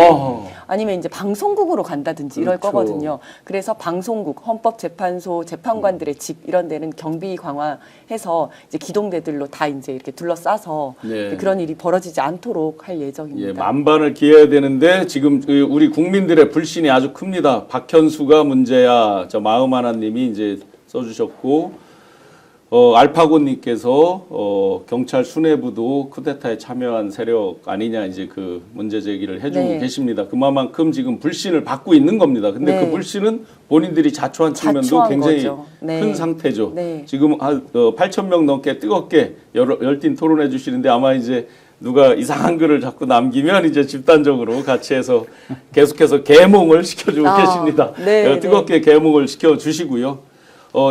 아니면 이제 방송국으로 간다든지 이럴 그렇죠. 거거든요. 그래서 방송국, 헌법재판소, 재판관들의 집 이런 데는 경비 강화해서 이제 기동대들로 다 이제 이렇게 둘러싸서 네. 그런 일이 벌어지지 않도록 할 예정입니다. 예, 만반을 기해야 되는데 지금 우리 국민들의 불신이 아주 큽니다. 박현수가 문제야. 저 마음 하나님이 이제 써주셨고 알파고님께서 경찰 수뇌부도 쿠데타에 참여한 세력 아니냐 이제 그 문제 제기를 해주고 네. 계십니다. 그만큼 지금 불신을 받고 있는 겁니다. 근데 네. 그 불신은 본인들이 자초한 측면도 자초한 굉장히 거죠. 네. 큰 상태죠. 네. 지금 8,000명 넘게 뜨겁게 열띤 토론해 주시는데 아마 이제 누가 이상한 글을 자꾸 남기면 이제 집단적으로 같이 해서 계속해서 계몽을 시켜주고 계십니다. 네, 뜨겁게 계몽을 시켜주시고요.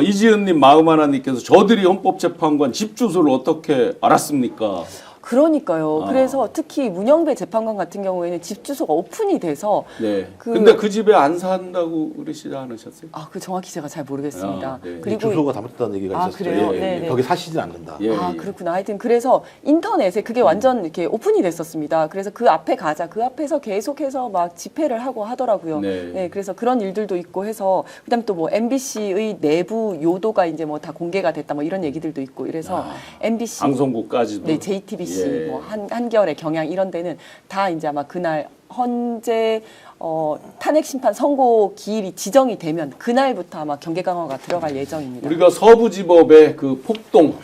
이지은님 마음 하나님께서 저들이 헌법재판관 집 주소를 어떻게 알았습니까? 그러니까요. 아. 그래서 특히 문영배 재판관 같은 경우에는 집 주소가 오픈이 돼서 네. 근데 그 집에 안 산다고 그러시지 않으셨어요? 그 정확히 제가 잘 모르겠습니다. 아, 네. 이 주소가 잘못됐다는 얘기가 있었어요. 그래요? 예, 예. 네네. 거기 사시진 않는다. 예, 예. 그렇구나. 하여튼 그래서 인터넷에 그게 완전 이렇게 오픈이 됐었습니다. 그래서 그 앞에 가자. 그 앞에서 계속해서 막 집회를 하고 하더라고요. 네. 그래서 그런 일들도 있고 해서 그다음에 또 뭐 MBC의 내부 요도가 이제 뭐 다 공개가 됐다 뭐 이런 얘기들도 있고 이래서 MBC 방송국까지도. 네, JTBC, 예. 뭐 한겨레, 경향 이런 데는 다 이제 아마 그날 헌재 탄핵 심판 선고 기일이 지정이 되면 그날부터 아마 경계 강화가 들어갈 예정입니다. 우리가 서부지법의 그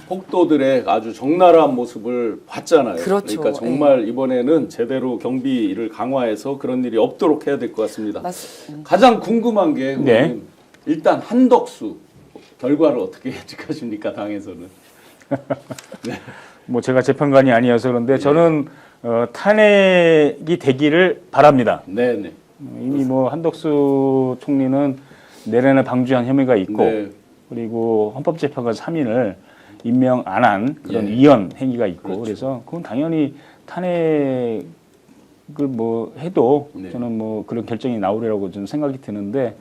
폭도들의 아주 적나라한 모습을 봤잖아요. 그렇죠. 그러니까 정말 이번에는 제대로 경비를 강화해서 그런 일이 없도록 해야 될 것 같습니다. 가장 궁금한 게 네. 일단 한덕수 결과를 어떻게 예측하십니까, 당에서는? 뭐 제가 재판관이 아니어서 그런데 저는 탄핵이 되기를 바랍니다. 네네. 이미 뭐 한덕수 총리는 내란을 방조한 혐의가 있고 네. 그리고 헌법재판관 3인을 임명 안 한 그런 예. 위헌 행위가 있고 그렇죠. 그래서 그건 당연히 탄핵을 뭐 해도 네. 저는 뭐 그런 결정이 나오리라고 좀 생각이 드는데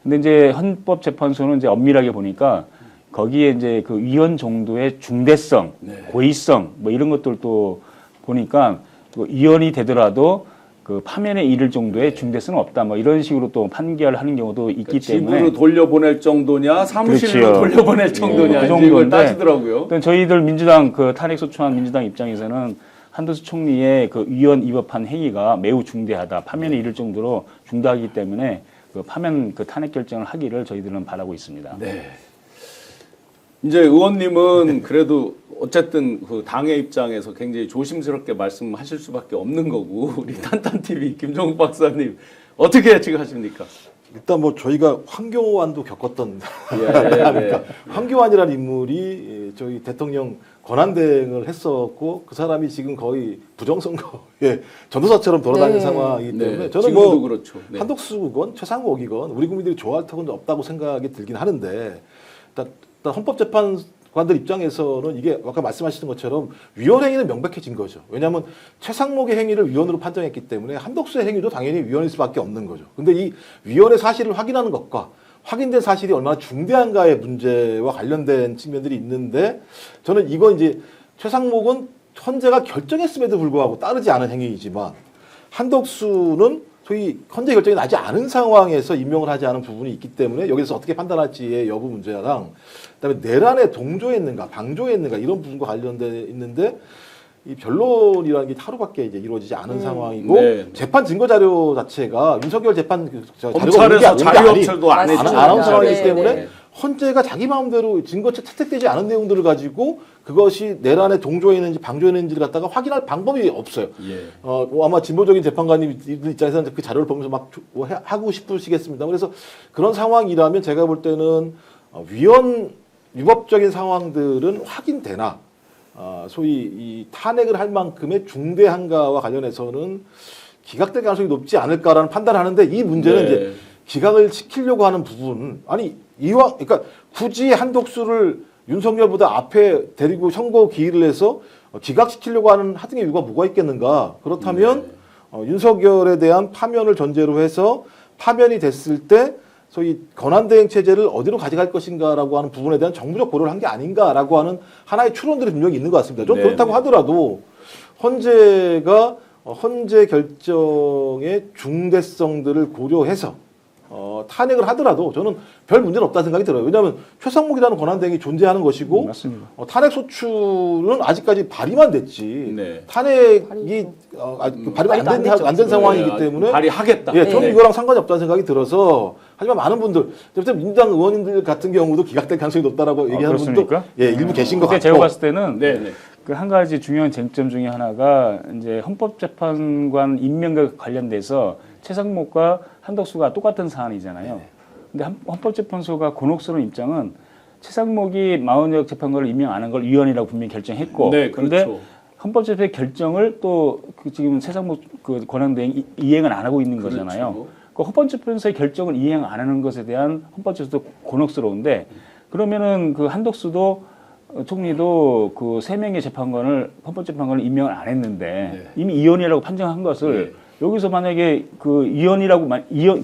근데 이제 헌법재판소는 이제 엄밀하게 보니까 거기에 이제 그 위헌 정도의 중대성, 네. 고의성 뭐 이런 것들도 보니까 그 위헌이 되더라도 그 파면에 이를 정도의 중대성은 없다. 뭐 이런 식으로 또 판결을 하는 경우도 있기 때문에 집으로 돌려보낼 정도냐, 사무실로 그렇죠. 돌려보낼 정도냐, 그 이제 이걸 정도인데 따지더라고요. 일단 저희들 민주당 그 탄핵 소추한 민주당 입장에서는 한덕수 총리의 그 위헌 위법한 행위가 매우 중대하다. 파면에 이를 정도로 중대하기 때문에 그 파면 그 탄핵 결정을 하기를 저희들은 바라고 있습니다. 네. 이제 의원님은 그래도 어쨌든 그 당의 입장에서 굉장히 조심스럽게 말씀하실 수밖에 없는 거고 우리 탄탄TV 김종국 박사님 어떻게 예측하십니까? 일단 뭐 저희가 황교안도 겪었던 예. 황교안이라는 인물이 저희 대통령 권한대행을 했었고 그 사람이 지금 거의 부정선거의 전도사처럼 돌아다니는 네. 상황이기 때문에 네, 저는 지금도 뭐 그렇죠. 네. 한덕수건 최상목이건 우리 국민들이 좋아할 턱은 없다고 생각이 들긴 하는데 일단 헌법재판관들 입장에서는 이게 아까 말씀하시는 것처럼 위헌 행위는 명백해진 거죠. 왜냐하면 최상목의 행위를 위헌으로 판정했기 때문에 한덕수의 행위도 당연히 위헌일 수밖에 없는 거죠. 근데 이 위헌의 사실을 확인하는 것과 확인된 사실이 얼마나 중대한가의 문제와 관련된 측면들이 있는데 저는 이건 이제 최상목은 헌재가 결정했음에도 불구하고 따르지 않은 행위이지만 한덕수는 소위 헌재 결정이 나지 않은 상황에서 임명을 하지 않은 부분이 있기 때문에 여기서 어떻게 판단할지의 여부 문제랑 그다음에 내란에 동조했는가 방조했는가 이런 부분과 관련돼 있는데 이 변론이라는 게 하루밖에 이제 이루어지지 않은 상황이고 네. 재판 증거 자료 자체가 윤석열 재판 자료가 검찰에서 자료 협철도 안 맞습니다. 했죠. 안 한 상황이기 네, 때문에 네. 헌재가 자기 마음대로 증거체 채택되지 않은 내용들을 가지고 그것이 내란에 동조했는지 방조했는지를 갖다가 확인할 방법이 없어요. 예. 아마 진보적인 재판관님 입장에서는 그 자료를 보면서 막 하고 싶으시겠습니다. 그래서 그런 상황이라면 제가 볼 때는 위법적인 상황들은 확인되나 소위 이 탄핵을 할 만큼의 중대한가와 관련해서는 기각될 가능성이 높지 않을까라는 판단을 하는데 이 문제는 네. 이제 기각을 시키려고 하는 부분 아니 이왕 그러니까 굳이 한덕수를 윤석열보다 앞에 데리고 선거 기일을 해서 기각시키려고 하는 하등의 이유가 뭐가 있겠는가? 그렇다면 윤석열에 대한 파면을 전제로 해서 파면이 됐을 때 소위 권한대행 체제를 어디로 가져갈 것인가라고 하는 부분에 대한 정부적 고려를 한 게 아닌가라고 하는 하나의 추론들이 분명히 있는 것 같습니다. 좀 네, 그렇다고 네. 하더라도 헌재가 헌재 결정의 중대성들을 고려해서 탄핵을 하더라도 저는 별 문제는 없다는 생각이 들어요. 왜냐하면 최상목이라는 권한대행이 존재하는 것이고 맞습니다. 탄핵 소추는 아직까지 발의만 됐지 네. 탄핵이 발의가 안 된 상황이기 네, 때문에 발의하겠다. 예, 저는 네. 이거랑 상관이 없다는 생각이 들어서 하지만 많은 분들 민주당 의원님들 같은 경우도 기각될 가능성이 높다라고 얘기하는 분도 그렇습니까? 예, 일부 계신 것 근데 같고 제가 봤을 때는 네, 네. 그 한 가지 중요한 쟁점 중에 하나가 이제 헌법재판관 임명과 관련돼서 최상목과 한덕수가 똑같은 사안이잖아요. 근데 헌법재판소가 곤혹스러운 입장은 최상목이 마흔역 재판관을 임명 안 한 걸 위헌이라고 분명히 결정했고, 네, 그런데 그렇죠. 헌법재판의 결정을 또 그 지금 최상목 그 권한대행이 이행을 안 하고 있는 거잖아요. 그렇죠. 그 헌법재판소의 결정을 이행 안 하는 것에 대한 헌법재판소도 곤혹스러운데 그러면은 그 한덕수도 총리도 그 3명의 재판관을 헌법재판관을 임명을 안 했는데 네. 이미 의원이라고 판정한 것을 여기서 만약에 그 의원이라고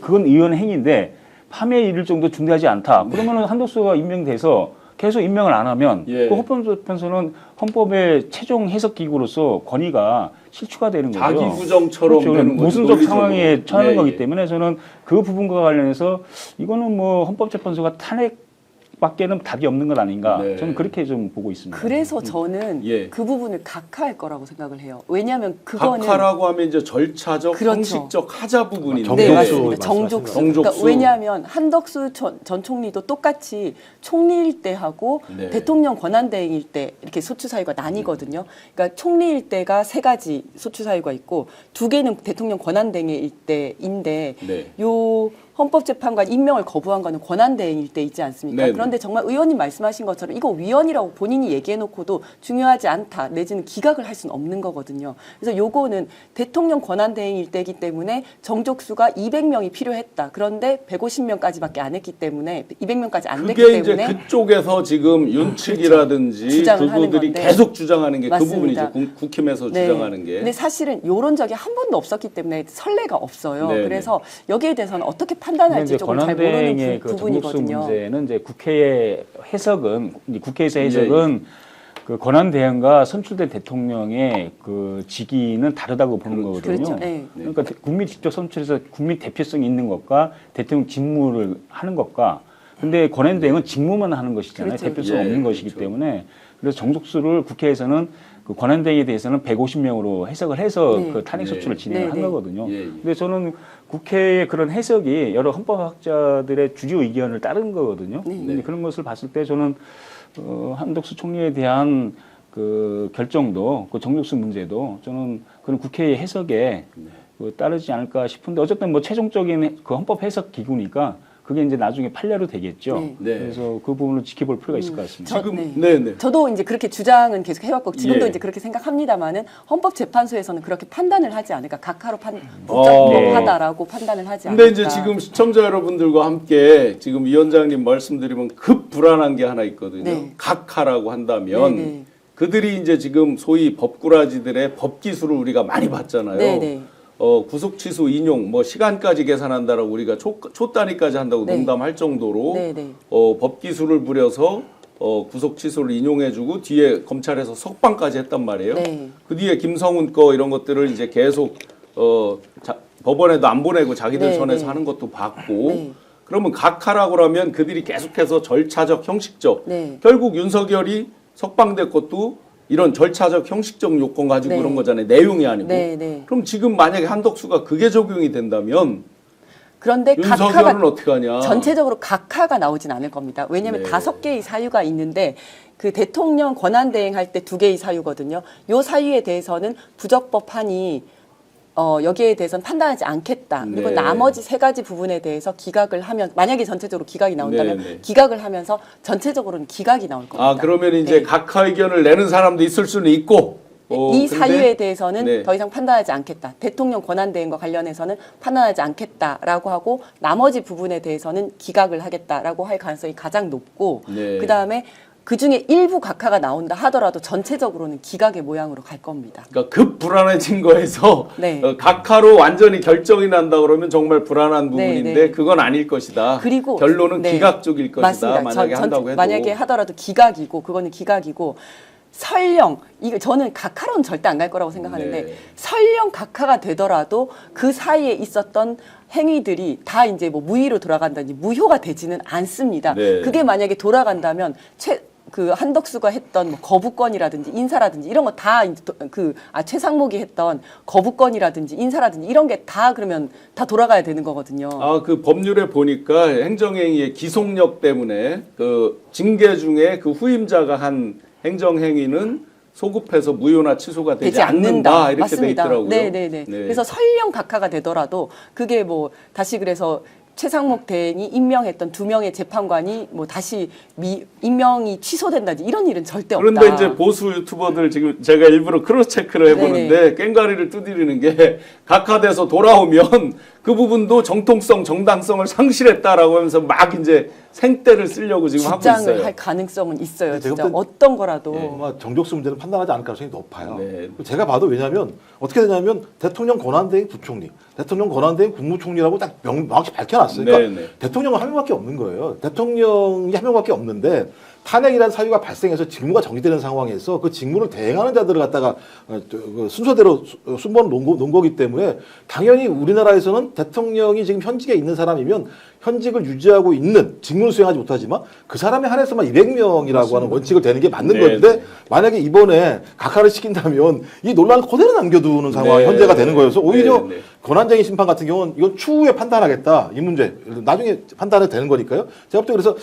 그건 의원 행위인데 파면에 이를 정도 중대하지 않다. 그러면은 한덕수가 임명돼서 계속 임명을 안 하면 예. 그 헌법재판소는 헌법의 최종 해석 기구로서 권위가 실추가 되는 거죠. 자기 구정처럼 그렇죠. 되는 거죠. 모순적 논리적으로. 상황에 처하는 예, 거기 예. 때문에 저는 그 부분과 관련해서 이거는 뭐 헌법재판소가 탄핵밖에는 답이 없는 것 아닌가. 네. 저는 그렇게 좀 보고 있습니다. 그래서 저는 예. 그 부분을 각하할 거라고 생각을 해요. 왜냐하면 그거는 각하라고 하면 이제 절차적, 그렇죠. 형식적 하자 부분인데 네, 정족수 맞습니다. 말씀하시는 정족수. 거예요. 그러니까 정족수. 왜냐하면 한덕수 전 총리도 똑같이 총리일 때하고 네. 대통령 권한대행일 때 이렇게 소추 사유가 나뉘거든요. 그러니까 총리일 때가 3가지 소추 사유가 있고 2개는 대통령 권한대행일 때인데 네. 요 헌법재판관 임명을 거부한 거는 권한대행일 때 있지 않습니까? 네네. 그런데 정말 의원님 말씀하신 것처럼 이거 위헌이라고 본인이 얘기해놓고도 중요하지 않다 내지는 기각을 할 수는 없는 거거든요. 그래서 요거는 대통령 권한대행일 때이기 때문에 정족수가 200명이 필요했다. 그런데 150명까지밖에 안 했기 때문에 200명까지 안 됐기 그게 이제 때문에 그쪽에서 지금 윤측이라든지 주장을 하는 그분들이 건데. 계속 주장하는 게 그 맞습니다. 부분이죠. 국힘에서 네. 주장하는 게. 근데 사실은 이런 적이 한 번도 없었기 때문에 선례가 없어요. 네, 그래서 여기에 대해서는 어떻게 근데 판단할지 이제 조금 잘 모르는 권한대행의 그 정국수 부분이거든요. 문제는 이제 국회의 해석은 이제 국회에서 예, 해석은 그 권한대행과 선출된 대통령의 그 직위는 다르다고 보는 거거든요. 그렇죠. 네. 그러니까 국민 직접 선출해서 국민 대표성이 있는 것과 대통령 직무를 하는 것과 근데 권한대행은 직무만 하는 것이잖아요. 그렇죠. 대표성 예, 없는 것이기 그렇죠. 때문에 그래서 정족수를 국회에서는 그 권한대행에 대해서는 150명으로 해석을 해서 네. 그 탄핵 소추를 네. 진행을 네, 한 네. 거거든요. 예, 예. 근데 저는 국회의 그런 해석이 여러 헌법학자들의 주요 의견을 따른 거거든요. 네. 근데 그런 것을 봤을 때 저는 한덕수 총리에 대한 그 결정도 그 정족수 문제도 저는 그런 국회의 해석에 그 따르지 않을까 싶은데 어쨌든 뭐 최종적인 그 헌법 해석 기구니까 그게 이제 나중에 판례로 되겠죠. 네. 네. 그래서 그 부분을 지켜볼 필요가 있을 것 같습니다. 지금 네. 저도 이제 그렇게 주장은 계속 해왔고 지금도 예. 이제 그렇게 생각합니다만은 헌법재판소에서는 그렇게 판단을 하지 않을까 각하로 네. 복잡하다라고 판단을 하지 않을까. 근데 이제 지금 시청자 여러분들과 함께 지금 위원장님 말씀드리면 급 불안한 게 하나 있거든요. 네. 각하라고 한다면 네, 네. 그들이 이제 지금 소위 법꾸라지들의 법 기술을 우리가 많이 봤잖아요. 네, 네. 구속 취소 인용 뭐 시간까지 계산한다라고 우리가 초 단위까지 한다고 네. 농담할 정도로 네, 네. 법 기술을 부려서 구속 취소를 인용해주고 뒤에 검찰에서 석방까지 했단 말이에요. 네. 그 뒤에 김성훈 거 이런 것들을 이제 계속 법원에도 안 보내고 자기들 네, 선에서 네. 하는 것도 봤고 네. 그러면 각하라고 하면 그들이 계속해서 절차적 형식적 네. 결국 윤석열이 석방된 것도 이런 절차적 형식적 요건 가지고 네. 그런 거잖아요. 내용이 아니고. 네, 네. 그럼 지금 만약에 한덕수가 그게 적용이 된다면 그런데 윤석열은 각하가 어떻게 하냐. 전체적으로 각하가 나오진 않을 겁니다. 왜냐하면 네. 5개의 사유가 있는데 그 대통령 권한대행할 때 2개의 사유거든요. 요 사유에 대해서는 부적법하니 여기에 대해서는 판단하지 않겠다. 그리고 네. 나머지 3가지 부분에 대해서 기각을 하면 만약에 전체적으로 기각이 나온다면 네, 네. 기각을 하면서 전체적으로는 기각이 나올 겁니다. 그러면 이제 네. 각하 의견을 내는 사람도 있을 수는 있고 이 근데 사유에 대해서는 네. 더 이상 판단하지 않겠다. 대통령 권한대행과 관련해서는 판단하지 않겠다라고 하고 나머지 부분에 대해서는 기각을 하겠다라고 할 가능성이 가장 높고 네. 그다음에 그중에 일부 각하가 나온다 하더라도 전체적으로는 기각의 모양으로 갈 겁니다. 그러니까 급 불안해진 거에서 네. 각하로 완전히 결정이 난다 그러면 정말 불안한 부분인데 네. 그건 아닐 것이다. 그리고 결론은 네. 기각 쪽일 것이다. 맞습니다. 만약에 한다고 해도. 만약에 하더라도 기각이고 그거는 기각이고 설령 이거 저는 각하로는 절대 안 갈 거라고 생각하는데 네. 설령 각하가 되더라도 그 사이에 있었던 행위들이 다 이제 뭐 무의로 돌아간다든지 무효가 되지는 않습니다. 네. 그게 만약에 돌아간다면 그 한덕수가 했던 뭐 거부권이라든지 인사라든지 이런 거 다 최상목이 했던 거부권이라든지 인사라든지 이런 게 다 그러면 다 돌아가야 되는 거거든요. 그 법률에 보니까 행정행위의 기속력 때문에 그 징계 중에 그 후임자가 한 행정행위는 소급해서 무효나 취소가 되지 않는다 이렇게 맞습니다. 돼 있더라고요. 네네네. 그래서 설령 각하가 되더라도 그게 뭐 다시 그래서 최상목 대행이 임명했던 2명의 재판관이 뭐 다시 임명이 취소된다든지 이런 일은 절대 없다. 그런데 이제 보수 유튜버들 지금 제가 일부러 크로스 체크를 해보는데 꽹가리를 두드리는 게 각하돼서 돌아오면 그 부분도 정통성, 정당성을 상실했다라고 하면서 막 이제 생떼를 쓰려고 지금 하고 주장을 있어요. 할 가능성은 있어요. 네, 제가 진짜 볼 땐- 어떤 거라도. 아마 정족수 문제는 판단하지 않을 가능성이 높아요. 네. 제가 봐도 왜냐하면 어떻게 되냐면 대통령 권한대행 부총리, 대통령 권한대행 국무총리라고 딱 명확히 밝혀놨어요. 그러니까 네, 네. 대통령은 한 명밖에 없는 거예요. 대통령이 한 명밖에 없는데 탄핵이라는 사유가 발생해서 직무가 정지되는 상황에서 그 직무를 대행하는 자들을 갖다가 그 순서대로 순번을 놓은 거기 때문에 당연히 우리나라에서는 대통령이 지금 현직에 있는 사람이면 현직을 유지하고 있는 직무를 수행하지 못하지만 그 사람에 한해서만 200명이라고 하는 원칙을 대는 게 맞는 네, 건데 네. 만약에 이번에 각하를 시킨다면 이 논란을 그대로 남겨두는 상황이 네. 현재가 되는 거여서 오히려 네, 네. 권한쟁의 심판 같은 경우는 이건 추후에 판단하겠다 이 문제 나중에 판단이 되는 거니까요. 제가 볼 때 그래서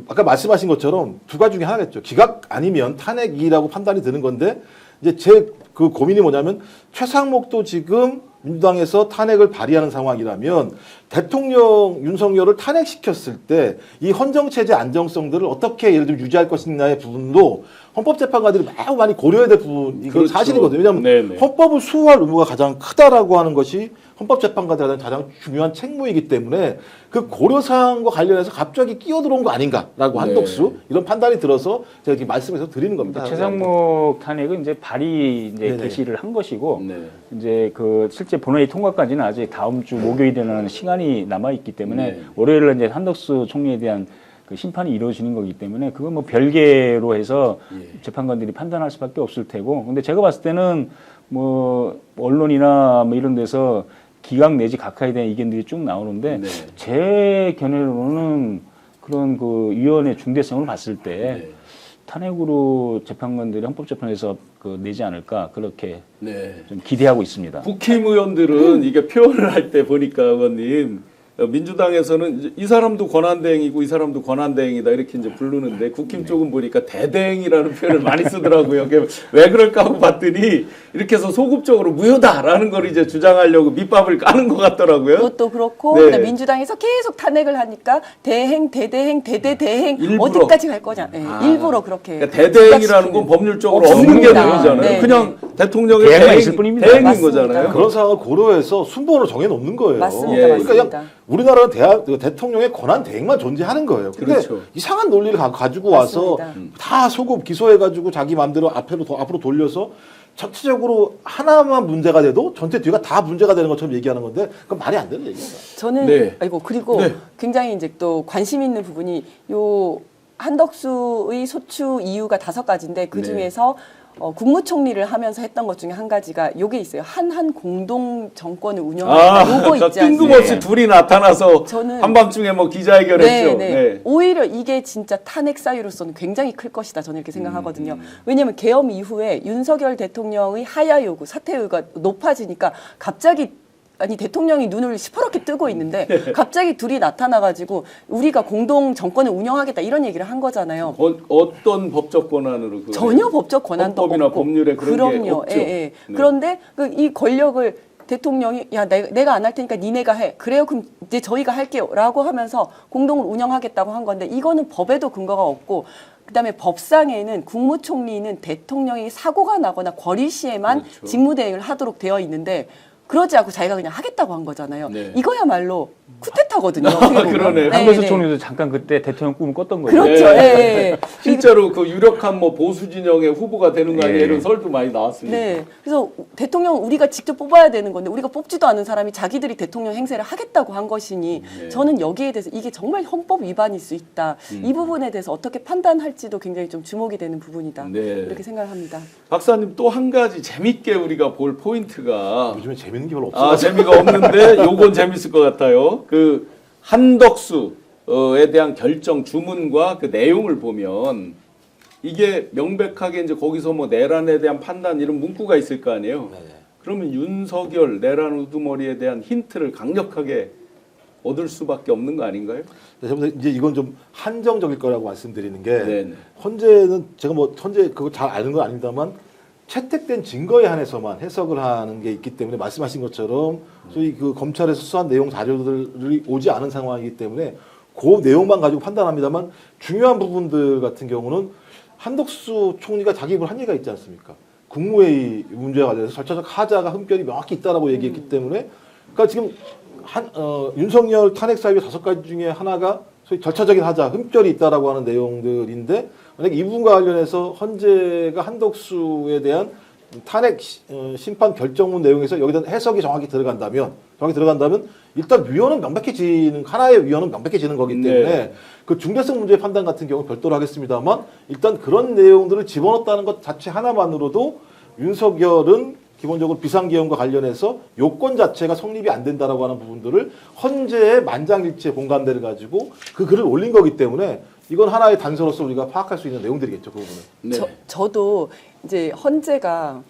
아까 말씀하신 것처럼 두 가지 중에 하나겠죠. 기각 아니면 탄핵이라고 판단이 드는 건데 이제 제 그 고민이 뭐냐면 최상목도 지금 민주당에서 탄핵을 발의하는 상황이라면 대통령 윤석열을 탄핵시켰을 때 이 헌정체제 안정성들을 어떻게 예를 들면 유지할 것이냐의 부분도 헌법재판관들이 매우 많이 고려해야 될 부분 이건 그렇죠. 사실이거든요. 왜냐하면 네네. 헌법을 수호할 의무가 가장 크다라고 하는 것이 헌법재판관들한테 가장 중요한 책무이기 때문에 그 고려사항과 관련해서 갑자기 끼어들어온 거 아닌가라고 한덕수 이런 판단이 들어서 제가 이렇게 말씀해서 드리는 겁니다. 최상목 탄핵은 이제 발의 이제 네네. 개시를 한 것이고 네. 이제 그 실제 본회의 통과까지는 아직 다음 주 목요일 되는 시간이 남아 있기 때문에 네. 월요일에 이제 한덕수 총리에 대한 그 심판이 이루어지는 거기 때문에 그건 뭐 별개로 해서 예. 재판관들이 판단할 수밖에 없을 테고 근데 제가 봤을 때는 뭐 언론이나 뭐 이런 데서 기각 내지 각하에 대한 의견들이 쭉 나오는데 네. 제 견해로는 그런 그 위원회 중대성을 봤을 때 네. 탄핵으로 재판관들이 헌법재판에서 그 내지 않을까 그렇게 네. 좀 기대하고 있습니다. 국힘 의원들은 이게 표현을 할 때 보니까 의원님 민주당에서는 이제 이 사람도 권한대행이고 이 사람도 권한대행이다 이렇게 이제 부르는데 국힘 쪽은 보니까 대대행이라는 표현을 많이 쓰더라고요. 그게 왜 그럴까 하고 봤더니 이렇게 해서 소급적으로 무효다라는 걸 이제 주장하려고 밑밥을 까는 것 같더라고요. 그것도 그렇고 네. 그다음에 민주당에서 계속 탄핵을 하니까 대행, 대대행, 대대대행 일부러. 어디까지 갈 거냐. 네, 아. 일부러 그렇게 그러니까 대대행이라는 건 법률적으로 없는 게 없습니다. 아니잖아요. 네, 그냥 대통령의 대행만 있을 뿐입니다. 대행인 맞습니다. 거잖아요. 그런 상황을 고려해서 순번으로 정해놓는 거예요. 맞습니다. 예. 그러니까 맞습니다. 그냥 우리나라는 대통령의 권한 대행만 존재하는 거예요. 근데 그렇죠. 이상한 논리를 가지고 와서 맞습니다. 다 소급 기소해가지고 자기 마음대로 앞으로 돌려서 전체적으로 하나만 문제가 돼도 전체 뒤가 다 문제가 되는 것처럼 얘기하는 건데 그건 말이 안 되는 얘기입니다. 저는 네. 아이고 그리고 네. 굉장히 이제 또 관심 있는 부분이 요 한덕수의 소추 이유가 5가지인데 그 중에서 국무총리를 하면서 했던 것 중에 한 가지가 요게 있어요. 한한 공동 정권을 운영한다. 요거 있지 뜬금없이 않습니까? 둘이 나타나서 저는- 한밤중에 뭐 기자회견했죠. 네. 오히려 이게 진짜 탄핵 사유로서는 굉장히 클 것이다. 저는 이렇게 생각하거든요. 왜냐하면 계엄 이후에 윤석열 대통령의 하야 요구, 사퇴 요구가 높아지니까 갑자기 아니 대통령이 눈을 시퍼렇게 뜨고 있는데 갑자기 둘이 나타나가지고 우리가 공동 정권을 운영하겠다 이런 얘기를 한 거잖아요. 어떤 법적 권한으로 그걸 전혀 해요? 법적 권한도 헌법이나 없고 법률에 그런 게 그럼요. 없죠. 예, 예. 네. 그런데 이 권력을 대통령이 야 내가 안 할 테니까 니네가 해. 그래요. 그럼 이제 저희가 할게요라고 하면서 공동을 운영하겠다고 한 건데 이거는 법에도 근거가 없고 그다음에 법상에는 국무총리는 대통령이 사고가 나거나 거리 시에만 그렇죠. 직무대행을 하도록 되어 있는데 그러지 않고 자기가 그냥 하겠다고 한 거잖아요. 네. 이거야말로 쿠데타거든요. 어떻게 보면. 그러네요. 한덕수 네. 총리도 잠깐 그때 대통령 꿈을 꿨던 거예요. 그렇죠. 네. 예, 예. 실제로 그 유력한 뭐 보수 진영의 후보가 되는 거 아니에요? 예. 이런 설도 많이 나왔습니다. 네. 그래서 대통령 우리가 직접 뽑아야 되는 건데 우리가 뽑지도 않은 사람이 자기들이 대통령 행세를 하겠다고 한 것이니 네. 저는 여기에 대해서 이게 정말 헌법 위반일 수 있다. 이 부분에 대해서 어떻게 판단할지도 굉장히 좀 주목이 되는 부분이다. 네. 이렇게 생각을 합니다. 박사님 또 한 가지 재밌게 우리가 볼 포인트가 요즘에 재밌는 게 별로 없어요. 재미가 없는데 요건 재밌을 것 같아요. 그 한덕수에 대한 결정 주문과 그 내용을 보면 이게 명백하게 이제 거기서 뭐 내란에 대한 판단 이런 문구가 있을 거 아니에요. 그러면 윤석열 내란 우두머리에 대한 힌트를 강력하게 얻을 수밖에 없는 거 아닌가요? 이제 이건 좀 한정적일 거라고 말씀드리는 게 네네. 헌재는 제가 뭐 헌재 그거 잘 아는 건 아닙니다만 채택된 증거에 한해서만 해석을 하는 게 있기 때문에 말씀하신 것처럼 소위 그 검찰에서 수사한 내용 자료들이 오지 않은 상황이기 때문에 그 내용만 가지고 판단합니다만 중요한 부분들 같은 경우는 한덕수 총리가 자기 입으로 한 얘기가 있지 않습니까? 국무회의 문제와 관련해서 절차적 하자가 흠결이 명확히 있다라고 얘기했기 때문에 그러니까 지금 윤석열 탄핵 사유 5가지 중에 하나가 소위 절차적인 하자, 흠결이 있다라고 하는 내용들인데 만약 이 부분과 관련해서 헌재가 한덕수에 대한 탄핵 심판 결정문 내용에서 여기다 해석이 정확히 들어간다면 일단 위헌은 명백해지는 하나의 위헌은 명백해지는 거기 때문에 네. 그 중대성 문제의 판단 같은 경우 별도로 하겠습니다만 일단 그런 내용들을 집어넣었다는 것 자체 하나만으로도 윤석열은 기본적으로 비상계엄과 관련해서 요건 자체가 성립이 안 된다라고 하는 부분들을 헌재의 만장일치의 공감대를 가지고 그 글을 올린 거기 때문에 이건 하나의 단서로서 우리가 파악할 수 있는 내용들이겠죠, 그 부분은. 네. 저도 이제 헌재가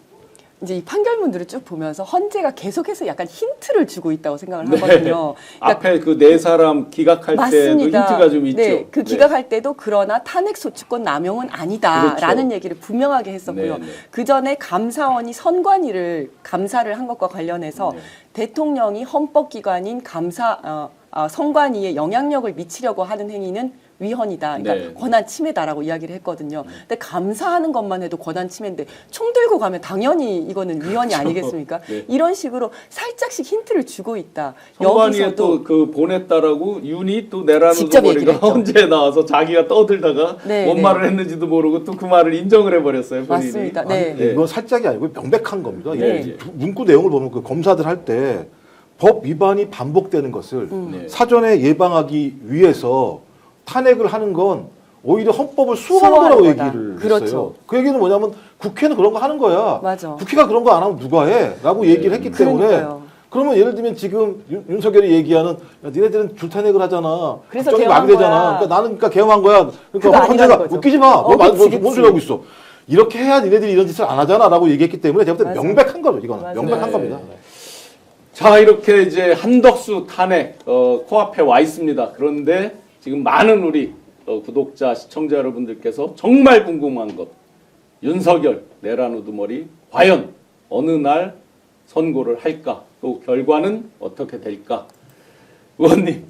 이제 이 판결문들을 쭉 보면서 헌재가 계속해서 약간 힌트를 주고 있다고 생각을 하거든요. 그러니까 앞에 그 네 사람 기각할 때도 힌트가 좀 있죠. 네, 그 기각할 때도 그러나 탄핵 소추권 남용은 아니다라는 그렇죠. 얘기를 분명하게 했었고요. 네, 네. 그 전에 감사원이 선관위를 감사를 한 것과 관련해서 네. 대통령이 헌법기관인 선관위에 영향력을 미치려고 하는 행위는 위헌이다. 그러니까 네. 권한 침해다라고 이야기를 했거든요. 근데 감사하는 것만 해도 권한 침해인데 총 들고 가면 당연히 이거는 위헌이 아니겠습니까? 네. 이런 식으로 살짝씩 힌트를 주고 있다. 선관위에 또 그 보냈다라고 윤이 또 내라는 직접 얘기를 머리가 했죠. 헌재에 나와서 자기가 떠들다가 네, 뭔 네. 말을 했는지도 모르고 또 그 말을 인정을 해버렸어요. 본인이. 맞습니다. 아니, 네. 네. 이건 살짝이 아니고 명백한 겁니다. 네. 이 문구 내용을 보면 그 검사들 할 때 법 위반이 반복되는 것을 네. 사전에 예방하기 위해서 탄핵을 하는 건 오히려 헌법을 수호하는 거라고 수호하는 거다. 얘기를 그렇죠. 했어요. 그 얘기는 뭐냐면 국회는 그런 거 하는 거야. 맞아. 국회가 그런 거 안 하면 누가 해? 라고 얘기를 했기 때문에 그러니까요. 그러면 예를 들면 지금 윤석열이 얘기하는 야, 니네들은 줄탄핵을 하잖아. 그래서 국정이 개헌한 마비되잖아. 거야. 그러니까 나는 그러니까 개헌한 거야. 그거 그러니까 아니라는 헌재가 거죠. 웃기지 마. 그치, 뭔 그치. 소리 하고 있어. 이렇게 해야 니네들이 이런 짓을 안 하잖아라고 얘기했기 때문에 제가 볼 때 맞아. 명백한 거죠. 이거는 맞아요. 명백한 네. 겁니다. 자, 이렇게 이제 한덕수 탄핵 코앞에 와 있습니다. 그런데 지금 많은 우리 구독자, 시청자 여러분들께서 정말 궁금한 것, 윤석열 내란 우두머리 과연 어느 날 선고를 할까? 또 결과는 어떻게 될까? 의원님,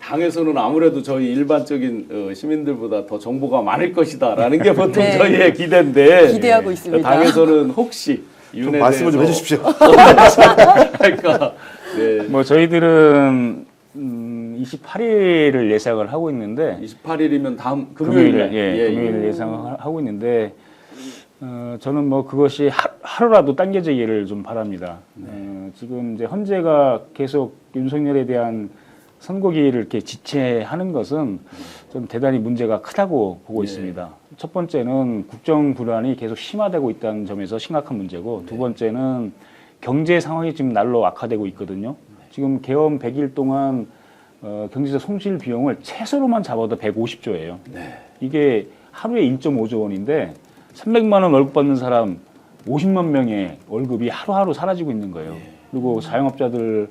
당에서는 아무래도 저희 일반적인 시민들보다 더 정보가 많을 것이다라는 게 보통 네. 저희의 기대인데 기대하고 있습니다. 당에서는 혹시 좀 윤에 말씀을 좀 대해서 해주십시오. 할까? 네. 뭐 저희들은 28일을 예상을 하고 있는데 28일이면 다음 금요일에 금요일 예상하고 있는데 저는 뭐 그것이 하루라도 당겨지기를 좀 바랍니다. 지금 이제 헌재가 계속 윤석열에 대한 선고 기일을 이렇게 지체하는 것은 좀 대단히 문제가 크다고 보고 있습니다. 첫 번째는 국정 불안이 계속 심화되고 있다는 점에서 심각한 문제고, 두 번째는 경제 상황이 지금 날로 악화되고 있거든요. 지금 개엄 100일 동안 경제적 손실 비용을 최소로만 잡아도 150조예요. 이게 하루에 1.5조 원인데 300만 원 월급 받는 사람 50만 명의 월급이 하루하루 사라지고 있는 거예요. 그리고 자영업자들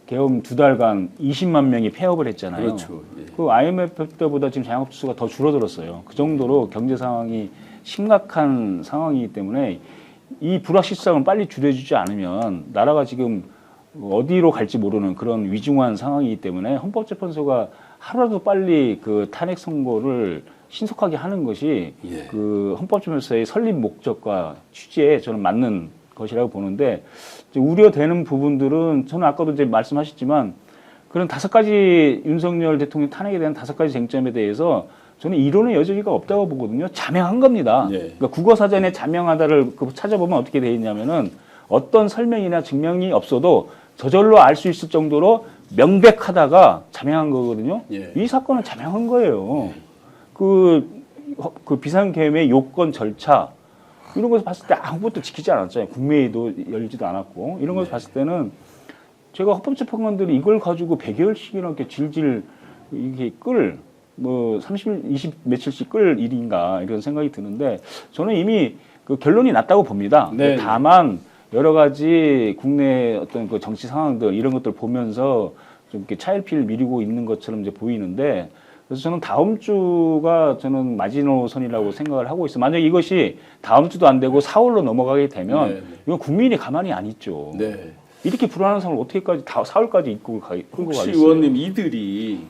개엄 2달간 20만 명이 폐업을 했잖아요. 그렇죠. 예. 그 IMF 때보다 지금 자영업 수가 더 줄어들었어요. 그 정도로 경제 상황이 심각한 상황이기 때문에 이 불확실성을 빨리 줄여주지 않으면 나라가 지금 어디로 갈지 모르는 그런 위중한 상황이기 때문에 헌법재판소가 하루라도 빨리 그 탄핵 선고를 신속하게 하는 것이 예. 그 헌법재판소의 설립 목적과 취지에 저는 맞는 것이라고 보는데, 이제 우려되는 부분들은 저는 아까도 이제 말씀하셨지만 그런 5가지 윤석열 대통령 탄핵에 대한 5가지 쟁점에 대해서 저는 이론의 여지가 없다고 보거든요. 자명한 겁니다. 예. 그러니까 국어사전에 자명하다를 찾아보면 어떻게 되어 있냐면은 어떤 설명이나 증명이 없어도 저절로 알 수 있을 정도로 명백하다가 자명한 거거든요. 예. 이 사건은 자명한 거예요. 그 비상계엄의 요건 절차 이런 것을 봤을 때 아무것도 지키지 않았잖아요. 국회의도 열지도 않았고 이런 것을 봤을 때는 제가 헌법재판관들이 이걸 가지고 100여일씩이나 이렇게 질질 이게 뭐 30일, 20 며칠씩 끌 일인가 이런 생각이 드는데 저는 이미 그 결론이 났다고 봅니다. 네. 다만 여러 가지 국내 어떤 그 정치 상황들 이런 것들 보면서 좀 이렇게 차일피일 미루고 있는 것처럼 이제 보이는데, 그래서 저는 다음 주가 저는 마지노선이라고 생각을 하고 있어요. 만약 이것이 다음 주도 안 되고 4월로 넘어가게 되면 네. 이건 국민이 가만히 안 있죠. 네. 이렇게 불안한 상황을 어떻게까지 다 4월까지 끌고 혹시 가겠어요? 의원님 이들이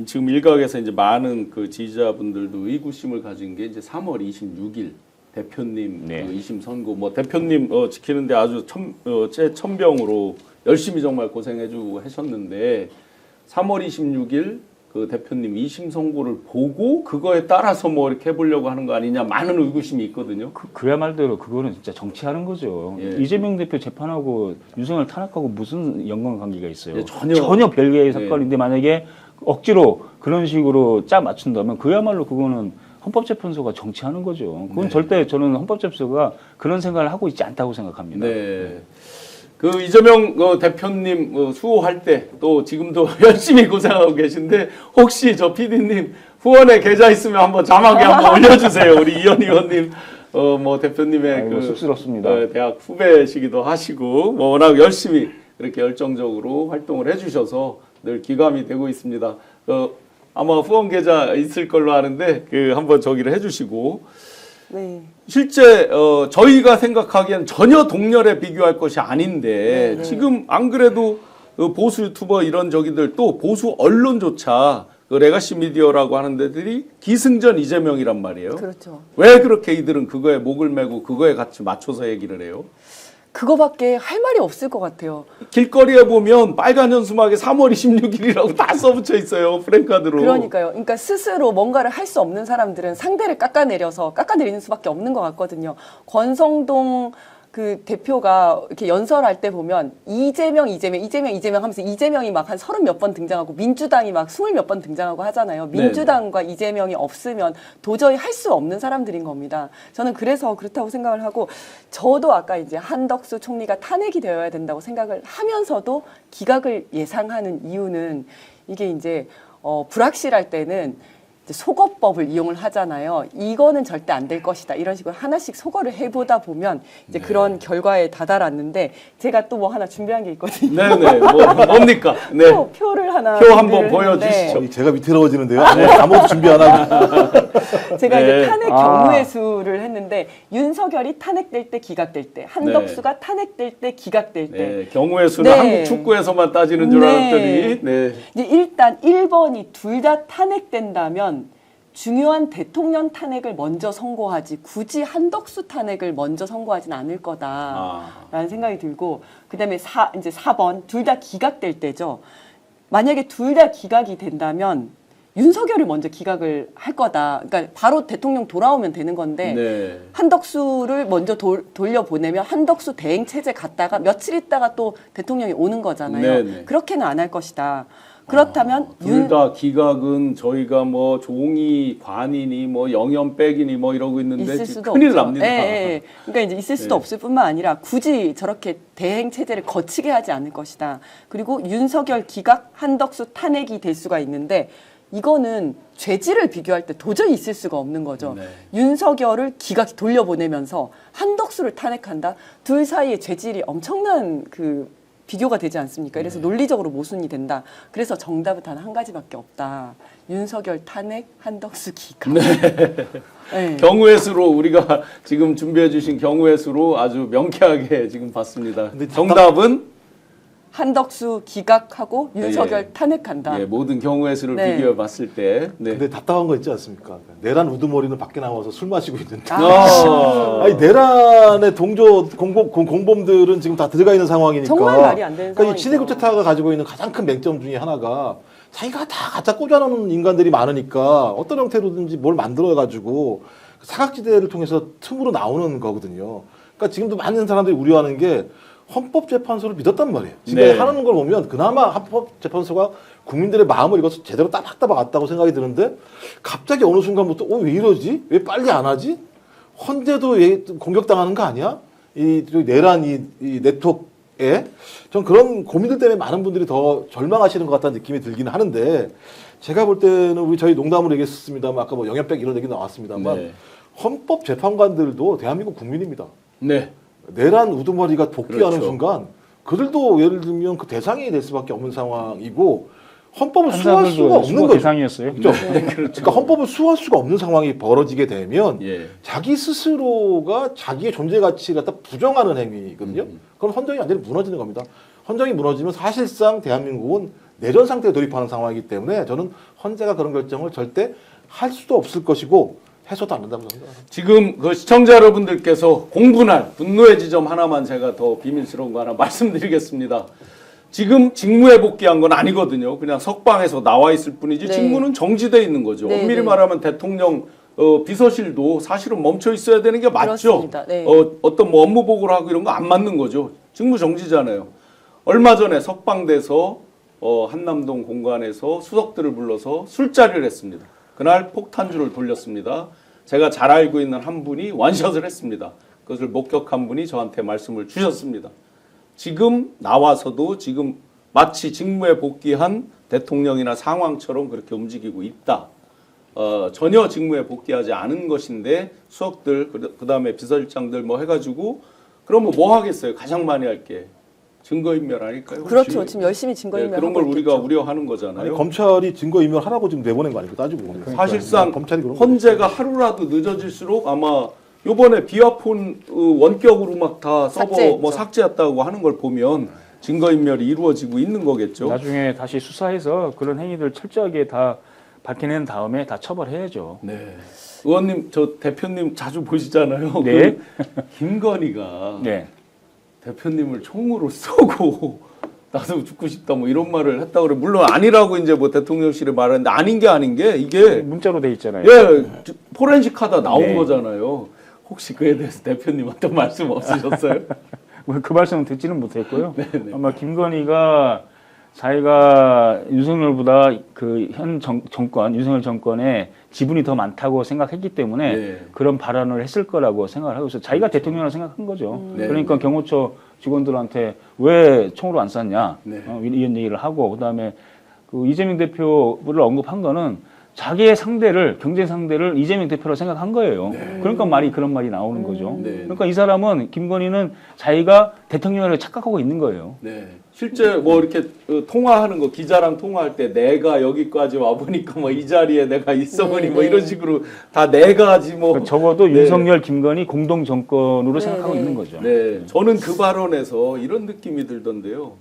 지금 일각에서 이제 많은 그 지지자분들도 의구심을 가진 게 이제 3월 26일 대표님 네. 2심 선고 뭐 대표님 지키는데 아주 천병으로 열심히 정말 고생해주고 하셨는데 3월 26일 그 대표님 2심 선고를 보고 그거에 따라서 뭐 이렇게 해보려고 하는 거 아니냐 많은 의구심이 있거든요. 그야말로 그거는 진짜 정치하는 거죠. 예. 이재명 대표 재판하고 윤석열 탄핵하고 무슨 연관관계가 있어요? 예, 전혀. 별개의 사건인데 만약에 억지로 그런 식으로 짜 맞춘다면 그야말로 그거는 헌법재판소가 정치하는 거죠. 그건 네. 절대 저는 헌법재판소가 그런 생각을 하고 있지 않다고 생각합니다. 네. 그 이재명 대표님 수호할 때 또 지금도 열심히 고생하고 계신데 혹시 저 PD님 후원의 계좌 있으면 한번 자막에 한번 올려주세요. 우리 이현 의원님 뭐 대표님의 아이고, 그 쑥스럽습니다. 대학 후배시기도 하시고 뭐 워낙 열심히 그렇게 열정적으로 활동을 해주셔서 늘 기감이 되고 있습니다. 아마 후원 계좌 있을 걸로 아는데 그 한번 저기를 해주시고. 네. 실제 저희가 생각하기엔 전혀 동렬에 비교할 것이 아닌데 네. 지금 안 그래도 그 보수 유튜버 이런 저기들 또 보수 언론조차 그 레가시 미디어라고 하는 데들이 기승전 이재명이란 말이에요. 그렇죠. 왜 그렇게 이들은 그거에 목을 매고 그거에 같이 맞춰서 얘기를 해요? 그거밖에 할 말이 없을 것 같아요. 길거리에 보면 빨간 현수막에 3월 26일이라고 다 써붙여 있어요. 프랭카드로. 그러니까요. 그러니까 스스로 뭔가를 할 수 없는 사람들은 상대를 깎아내리는 수밖에 없는 것 같거든요. 권성동 그 대표가 이렇게 연설할 때 보면 이재명 하면서 이재명이 막 한 30몇 번 등장하고 민주당이 막 20몇 번 등장하고 하잖아요. 민주당과 이재명이 없으면 도저히 할 수 없는 사람들인 겁니다. 저는 그래서 그렇다고 생각을 하고 저도 아까 이제 한덕수 총리가 탄핵이 되어야 된다고 생각을 하면서도 기각을 예상하는 이유는 이게 이제 불확실할 때는 이제 속어법을 이용을 하잖아요. 이거는 절대 안 될 것이다. 이런 식으로 하나씩 속어를 해보다 보면 이제 그런 결과에 다다랐는데 제가 또 뭐 하나 준비한 게 있거든요. 네네. 뭡니까? 네. 표를 하나 표 한번 준비를 보여주시죠. 제가 위태로워지는데요. 아무것도 준비 안 하고. 제가 네. 이제 탄핵 경우의 수를 했는데 윤석열이 탄핵될 때 기각될 때 한덕수가 탄핵될 때 기각될 때 네. 경우의 수는 네. 한국 축구에서만 따지는 줄 네. 알았더니 네. 이제 일단 1번이 둘 다 탄핵된다면 중요한 대통령 탄핵을 먼저 선고하지 굳이 한덕수 탄핵을 먼저 선고하진 않을 거다라는 생각이 들고 그다음에 이제 4번 둘 다 기각될 때죠. 만약에 둘 다 기각이 된다면 윤석열이 먼저 기각을 할 거다. 그러니까 바로 대통령 돌아오면 되는 건데 네. 한덕수를 먼저 돌려보내면 한덕수 대행 체제 갔다가 며칠 있다가 또 대통령이 오는 거잖아요. 네네. 그렇게는 안 할 것이다. 그렇다면 둘 다 기각은 저희가 뭐 종이 관이니 뭐 영연백이니 뭐 이러고 있는데 있을 지금 수도 큰일 없죠. 납니다. 예, 예. 그러니까 이제 있을 수도 네. 없을 뿐만 아니라 굳이 저렇게 대행 체제를 거치게 하지 않을 것이다. 그리고 윤석열 기각, 한덕수 탄핵이 될 수가 있는데 이거는 죄질을 비교할 때 도저히 있을 수가 없는 거죠. 네. 윤석열을 기각 돌려보내면서 한덕수를 탄핵한다. 둘 사이의 죄질이 엄청난 그 비교가 되지 않습니까? 그래서 논리적으로 모순이 된다. 그래서 정답은 단 한 가지밖에 없다. 윤석열 탄핵, 한덕수 기각. 네. 경우의 수로 우리가 지금 준비해 주신 경우의 수로 아주 명쾌하게 지금 봤습니다. 근데 정답은 한덕수 기각하고 윤석열 예. 탄핵한다. 예, 모든 경우의 수를 네. 비교해 봤을 때 네. 근데 답답한 거 있지 않습니까? 내란 우두머리는 밖에 나와서 술 마시고 있는데. 아. 내란의 동조 공범들은 지금 다 들어가 있는 상황이니까. 정말 말이 안 되는 그러니까 이 상황이죠. 친해국제타가 가지고 있는 가장 큰 맹점 중에 하나가 자기가 다 갖다 꽂아놓는 인간들이 많으니까 어떤 형태로든지 뭘 만들어가지고 사각지대를 통해서 틈으로 나오는 거거든요. 그러니까 지금도 많은 사람들이 우려하는 게 헌법재판소를 믿었단 말이에요. 지금 네. 하는 걸 보면 그나마 헌법재판소가 국민들의 마음을 이것을 제대로 따박따박 왔다고 생각이 드는데 갑자기 어느 순간부터 왜 이러지? 왜 빨리 안 하지? 헌재도 왜 공격당하는 거 아니야? 이 내란 이 네트워크에 전 그런 고민들 때문에 많은 분들이 더 절망하시는 것 같다는 느낌이 들기는 하는데 제가 볼 때는 우리 저희 농담으로 얘기했습니다만 아까 뭐 영연백 이런 얘기 나왔습니다만 네. 헌법재판관들도 대한민국 국민입니다. 네. 내란 우두머리가 복귀하는 그렇죠. 순간 그들도 예를 들면 그 대상이 될 수밖에 없는 상황이고 헌법을 수호할 수가 없는 거죠. 대상이었어요. 그렇죠? 그러니까 헌법을 수호할 수가 없는 상황이 벌어지게 되면 예. 자기 스스로가 자기의 존재 가치를 갖다 부정하는 행위거든요. 그럼 헌정이 완전히 무너지는 겁니다. 헌정이 무너지면 사실상 대한민국은 내전 상태에 돌입하는 상황이기 때문에 저는 헌재가 그런 결정을 절대 할 수도 없을 것이고 해서도 안 된다고 생각합니다. 지금 그 시청자 여러분들께서 공분할 분노의 지점 하나만 제가 더 비밀스러운 거 하나 말씀드리겠습니다. 지금 직무에 복귀한 건 아니거든요. 그냥 석방에서 나와 있을 뿐이지 네. 직무는 정지돼 있는 거죠. 네, 엄밀히 네. 말하면 대통령 비서실도 사실은 멈춰 있어야 되는 게 맞죠. 그렇습니다. 네. 어떤 뭐 업무 보고를 하고 이런 거 안 맞는 거죠. 직무 정지잖아요. 얼마 전에 석방돼서 한남동 공간에서 수석들을 불러서 술자리를 했습니다. 그날 폭탄주를 돌렸습니다. 제가 잘 알고 있는 한 분이 원샷을 했습니다. 그것을 목격한 분이 저한테 말씀을 주셨습니다. 지금 나와서도 지금 마치 직무에 복귀한 대통령이나 상황처럼 그렇게 움직이고 있다. 전혀 직무에 복귀하지 않은 것인데 수석들 그다음에 비서실장들 뭐 해가지고 그러면 뭐 하겠어요? 가장 많이 할 게 증거인멸 아닐까요? 그렇죠. 혹시? 지금 열심히 증거인멸 그런 하고 걸 우리가 있겠죠. 우려하는 거잖아요. 아니, 검찰이 증거인멸하라고 지금 내보낸 거 아닙니까? 따지고 보면. 사실상 검찰이 그런 헌재가 하루라도 늦어질수록 아마 요번에 비화폰 원격으로 막 다 서버 삭제했죠. 뭐 삭제했다고 하는 걸 보면 증거인멸이 이루어지고 있는 거겠죠. 나중에 다시 수사해서 그런 행위들 철저하게 다 밝혀낸 다음에 다 처벌해야죠. 네. 의원님, 저 대표님 자주 보시잖아요. 네. 그 김건희가 네. 대표님을 총으로 쏘고 나도 죽고 싶다 뭐 이런 말을 했다고 그래. 물론 아니라고 이제 뭐 대통령실에 말하는데 아닌 게 이게 문자로 돼 있잖아요. 예 포렌식 하다 나온 네. 거잖아요. 혹시 그에 대해서 대표님 어떤 말씀 없으셨어요? 그 말씀은 듣지는 못했고요. 네, 아마 김건희가 자기가 윤석열보다 그 현 정권, 윤석열 정권의 지분이 더 많다고 생각했기 때문에 네. 그런 발언을 했을 거라고 생각을 하고 있어요. 자기가 대통령이라고 생각한 거죠. 네. 그러니까 경호처 직원들한테 왜 총으로 안 쐈냐 네. 이런 얘기를 하고 그다음에 그 이재명 대표를 언급한 거는 자기의 상대를 경쟁 상대를 이재명 대표로 생각한 거예요. 그러니까 그런 말이 나오는 거죠. 네. 그러니까 이 사람은 김건희는 자기가 대통령이라고 착각하고 있는 거예요. 네. 실제 뭐 이렇게 통화하는 거 기자랑 통화할 때 내가 여기까지 와 보니까 뭐 이 자리에 내가 있어 보니 네, 뭐 네. 이런 식으로 다 내가지 뭐 그러니까 적어도 네. 윤석열, 김건희 공동 정권으로 네, 생각하고 네. 있는 거죠. 네, 저는 그 발언에서 이런 느낌이 들던데요.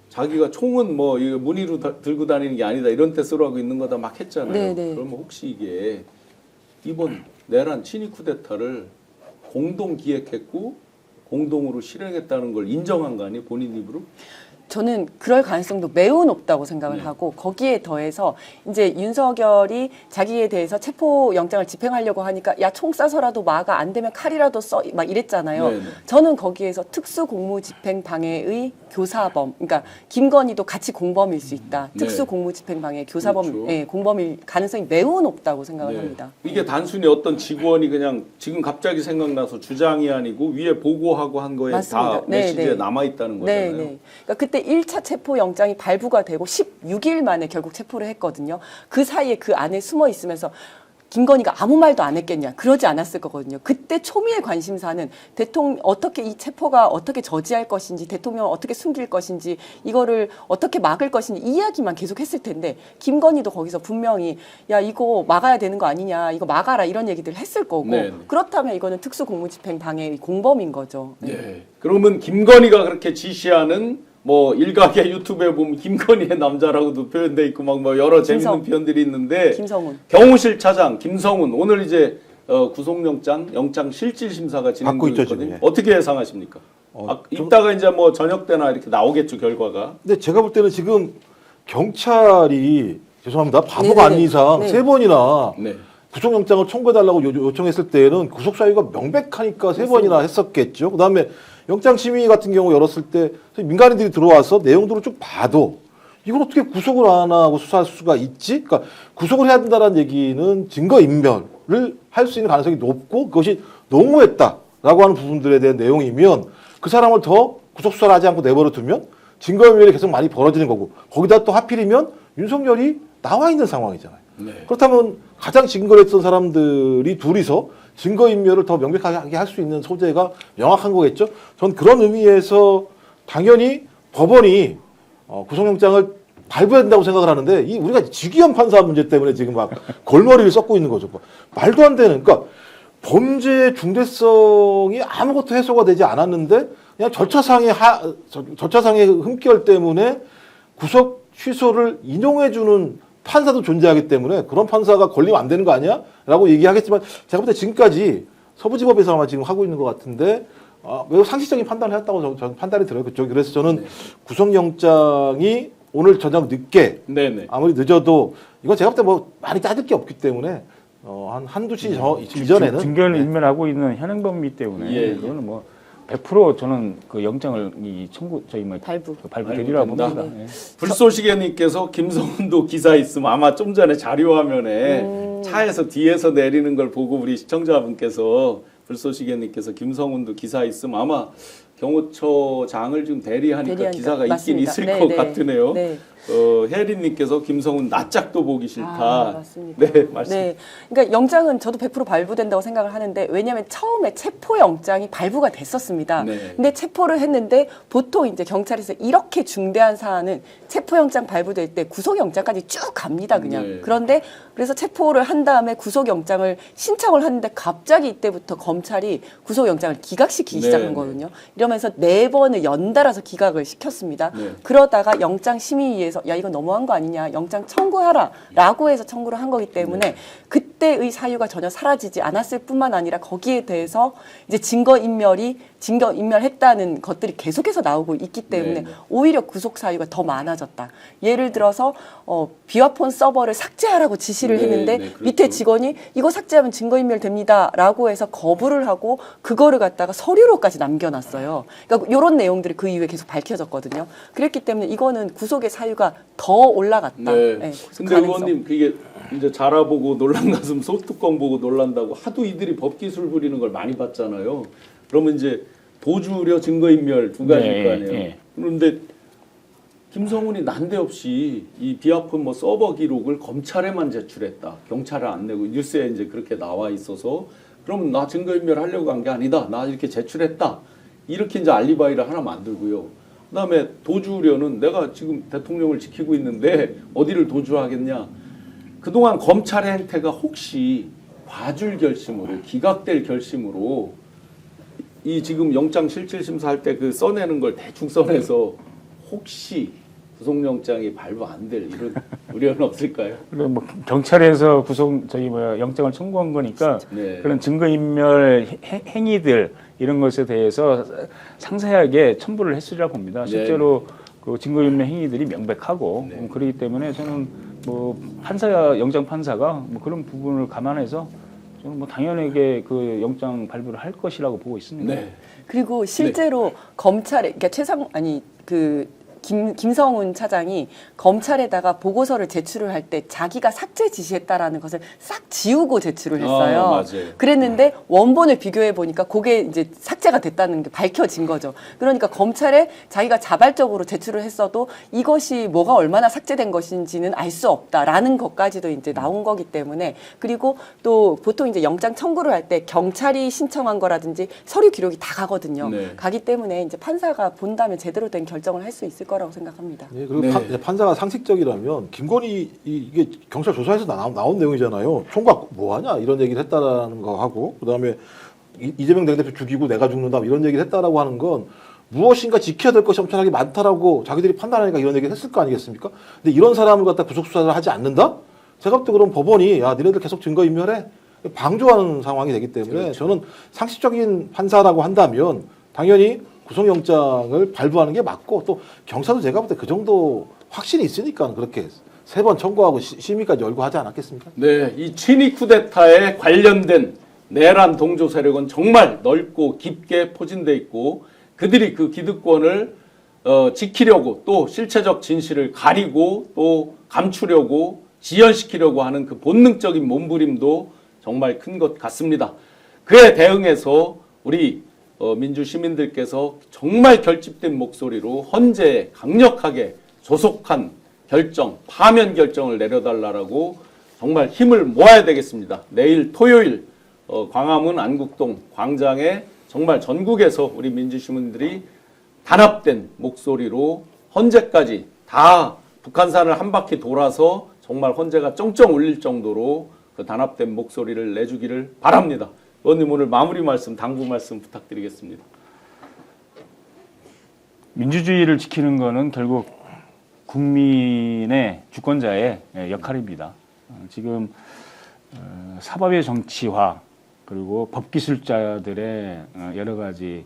자기가 총은 뭐 이거 무늬로 들고 다니는 게 아니다 이런 뜻으로 하고 있는 거다 막 했잖아요. 네, 네. 그러면 혹시 이게 이번 내란 친위 쿠데타를 공동 기획했고 공동으로 실행했다는 걸 인정한 거 아니에요? 본인 입으로? 저는 그럴 가능성도 매우 높다고 생각을 네. 하고 거기에 더해서 이제 윤석열이 자기에 대해서 체포 영장을 집행하려고 하니까 야 총 쏴서라도 막아 안 되면 칼이라도 써 막 이랬잖아요. 네네. 저는 거기에서 특수공무집행방해의 교사범, 그러니까 김건희도 같이 공범일 수 있다. 네. 특수공무집행방해 교사범, 그렇죠. 예, 공범일 가능성이 매우 높다고 생각을 네. 합니다. 이게 단순히 어떤 직원이 그냥 지금 갑자기 생각나서 주장이 아니고 위에 보고하고 한 거에 맞습니다. 다 네, 메시지에 네. 남아 있다는 네, 거잖아요. 네. 그러니까 그때 1차 체포 영장이 발부가 되고 16일 만에 결국 체포를 했거든요. 그 사이에 그 안에 숨어 있으면서 김건희가 아무 말도 안 했겠냐. 그러지 않았을 거거든요. 그때 초미의 관심사는 대통령 어떻게 이 체포가 어떻게 저지할 것인지 대통령을 어떻게 숨길 것인지 이거를 어떻게 막을 것인지 이야기만 계속 했을 텐데 김건희도 거기서 분명히 야 이거 막아야 되는 거 아니냐. 이거 막아라 이런 얘기들을 했을 거고 네. 그렇다면 이거는 특수공무집행 방해의 공범인 거죠. 네. 그러면 김건희가 그렇게 지시하는 뭐 일각의 유튜브에 보면 김건희의 남자라고도 표현돼 있고 막 뭐 여러 재밌는 김성. 표현들이 있는데 김성훈. 경호실 차장 김성훈 오늘 이제 구속영장 영장 실질 심사가 받고 진행되고 있죠, 있거든요. 지금, 예. 어떻게 예상하십니까? 좀- 이따가 이제 뭐 저녁 때나 이렇게 나오겠죠 결과가. 근데 제가 볼 때는 지금 경찰이 죄송합니다. 바보가 네네네. 아닌 이상 네. 3번이나 네. 구속영장을 청구해달라고 요청했을 때는 구속 사유가 명백하니까 3번이나 했었겠죠. 그다음에 영장 심의 같은 경우 열었을 때 민간인들이 들어와서 내용들을 쭉 봐도 이걸 어떻게 구속을 안 하고 수사할 수가 있지? 그러니까 구속을 해야 된다는 얘기는 증거인멸을 할 수 있는 가능성이 높고 그것이 너무했다라고 하는 부분들에 대한 내용이면 그 사람을 더 구속수사를 하지 않고 내버려 두면 증거인멸이 계속 많이 벌어지는 거고 거기다 또 하필이면 윤석열이 나와 있는 상황이잖아요. 네. 그렇다면 가장 증거를 했던 사람들이 둘이서 증거인멸을 더 명백하게 할 수 있는 소재가 명확한 거겠죠. 전 그런 의미에서 당연히 법원이 구속영장을 발부해야 된다고 생각을 하는데 이 우리가 직위원 판사 문제 때문에 지금 막 골머리를 썩고 있는 거죠. 말도 안 되는. 그러니까 범죄의 중대성이 아무것도 해소가 되지 않았는데 그냥 절차상의 흠결 때문에 구속 취소를 인용해주는 판사도 존재하기 때문에 그런 판사가 걸리면 안 되는 거 아니야? 라고 얘기하겠지만 제가 볼 때 지금까지 서부지법에서 아마 지금 하고 있는 것 같은데 매우 상식적인 판단을 했다고 저는 판단이 들어요. 그쪽. 그래서 저는 구속영장이 오늘 저녁 늦게 네네. 아무리 늦어도 이건 제가 볼 때 뭐 많이 따질 게 없기 때문에 한두 시 이전에는 증거를 인멸하고 있는 현행범이기 때문에 예. 그거는 뭐 100% 저는 그 영장을 이 청구 발부되리라고 발부된다. 봅니다. 예. 불쏘시개님께서 김성훈도 기사 있으면 아마 좀 전에 자료 화면에 차에서 뒤에서 내리는 걸 보고 우리 시청자분께서 불쏘시개님께서 김성훈도 기사 있으면 아마 경호처장을 좀 대리하니까 기사가 있긴 맞습니다. 있을 네, 것 네. 같으네요. 네. 혜린님께서 김성훈 낯짝도 보기 싫다. 맞습니다. 네, 말씀. 네. 그러니까 영장은 저도 100% 발부된다고 생각을 하는데 왜냐하면 처음에 체포 영장이 발부가 됐었습니다. 네. 근데 체포를 했는데 보통 이제 경찰에서 이렇게 중대한 사안은 체포 영장 발부될 때 구속 영장까지 쭉 갑니다, 그냥. 네. 그런데 그래서 체포를 한 다음에 구속 영장을 신청을 하는데 갑자기 이때부터 검찰이 구속 영장을 기각시키기 네, 시작한 네. 거거든요. 이러면서 4번을 연달아서 기각을 시켰습니다. 네. 그러다가 영장심의위에서 야 이거 너무한 거 아니냐 영장 청구하라라고 해서 청구를 한 거기 때문에 네. 그때의 사유가 전혀 사라지지 않았을 뿐만 아니라 거기에 대해서 이제 증거 인멸했다는 것들이 계속해서 나오고 있기 때문에 네. 오히려 구속 사유가 더 많아졌다. 예를 들어서 비화폰 서버를 삭제하라고 지시를 네, 했는데 네, 그렇죠. 밑에 직원이 이거 삭제하면 증거 인멸됩니다라고 해서 거부를 하고 그거를 갖다가 서류로까지 남겨놨어요. 그러니까 이런 내용들이 그 이후에 계속 밝혀졌거든요. 그랬기 때문에 이거는 구속의 사유가 더 올라갔다. 네. 네, 근데 가능성. 의원님 그게 이제 자라보고 놀란 가슴 소뚜껑 보고 놀란다고 하도 이들이 법기술 부리는 걸 많이 봤잖아요. 그러면 이제 도주 우려 증거인멸 두 가지일 네, 거 아니에요. 예. 그런데 김성훈이 난데없이 이 비아폰 뭐 서버 기록을 검찰에만 제출했다. 경찰에 안 내고 뉴스에 이제 그렇게 나와 있어서 그러면 나 증거인멸 하려고 한 게 아니다. 나 이렇게 제출했다. 이렇게 이제 알리바이를 하나 만들고요. 그다음에 도주 우려는 내가 지금 대통령을 지키고 있는데 어디를 도주하겠냐. 그동안 검찰의 행태가 혹시 봐줄 결심으로 기각될 결심으로 이 지금 영장 실질심사 할 때 그 써내는 걸 대충 써내서 혹시 구속영장이 발부 안 될 이런 우려는 없을까요? 그리고 뭐 경찰에서 영장을 청구한 거니까 네. 그런 증거인멸 행위들 이런 것에 대해서 상세하게 첨부를 했으리라 봅니다. 실제로 그 증거인멸 행위들이 명백하고 네. 그렇기 때문에 저는 뭐 영장 판사가 뭐 그런 부분을 감안해서 저는 뭐 당연하게 그 영장 발부를 할 것이라고 보고 있습니다. 네. 그리고 실제로 검찰에 그러니까 김성훈 차장이 검찰에다가 보고서를 제출을 할 때 자기가 삭제 지시했다라는 것을 싹 지우고 제출을 했어요. 맞아요. 그랬는데 원본을 비교해 보니까 그게 이제 삭제가 됐다는 게 밝혀진 거죠. 그러니까 검찰에 자기가 자발적으로 제출을 했어도 이것이 뭐가 얼마나 삭제된 것인지는 알 수 없다라는 것까지도 이제 나온 거기 때문에 그리고 또 보통 이제 영장 청구를 할 때 경찰이 신청한 거라든지 서류 기록이 다 가거든요. 네. 가기 때문에 이제 판사가 본다면 제대로 된 결정을 할 수 있을 거라고 생각합니다. 예, 그리고 네. 판사가 상식적이라면 김건희 이게 경찰 조사에서 나온 내용이잖아요. 총각 뭐하냐 이런 얘기를 했다라는 거 하고 그다음에 이재명 당대표 죽이고 내가 죽는다 이런 얘기를 했다라고 하는 건 무엇인가 지켜야 될 것이 엄청나게 많다라고 자기들이 판단하니까 이런 얘기를 했을 거 아니겠습니까? 근데 이런 사람을 갖다 구속 수사를 하지 않는다? 제가 볼 때 그럼 법원이 야 니네들 계속 증거 인멸해 방조하는 상황이 되기 때문에 그렇죠. 저는 상식적인 판사라고 한다면 당연히 구속영장을 발부하는 게 맞고 또 경찰도 제가 볼 때 그 정도 확신이 있으니까 그렇게 3번 청구하고 심의까지 열고 하지 않았겠습니까? 네, 이 친위 쿠데타에 관련된 내란 동조 세력은 정말 넓고 깊게 포진돼 있고 그들이 그 기득권을 지키려고 또 실체적 진실을 가리고 또 감추려고 지연시키려고 하는 그 본능적인 몸부림도 정말 큰 것 같습니다. 그에 대응해서 우리 민주 시민들께서 정말 결집된 목소리로 헌재에 강력하게 조속한 결정, 파면 결정을 내려달라고 정말 힘을 모아야 되겠습니다. 내일 토요일 광화문 안국동 광장에 정말 전국에서 우리 민주 시민들이 단합된 목소리로 헌재까지 다 북한산을 한 바퀴 돌아서 정말 헌재가 쩡쩡 울릴 정도로 그 단합된 목소리를 내주기를 바랍니다. 의원님 오늘 마무리 말씀, 당부 말씀 부탁드리겠습니다. 민주주의를 지키는 것은 결국 국민의 주권자의 역할입니다. 지금 사법의 정치화 그리고 법기술자들의 여러 가지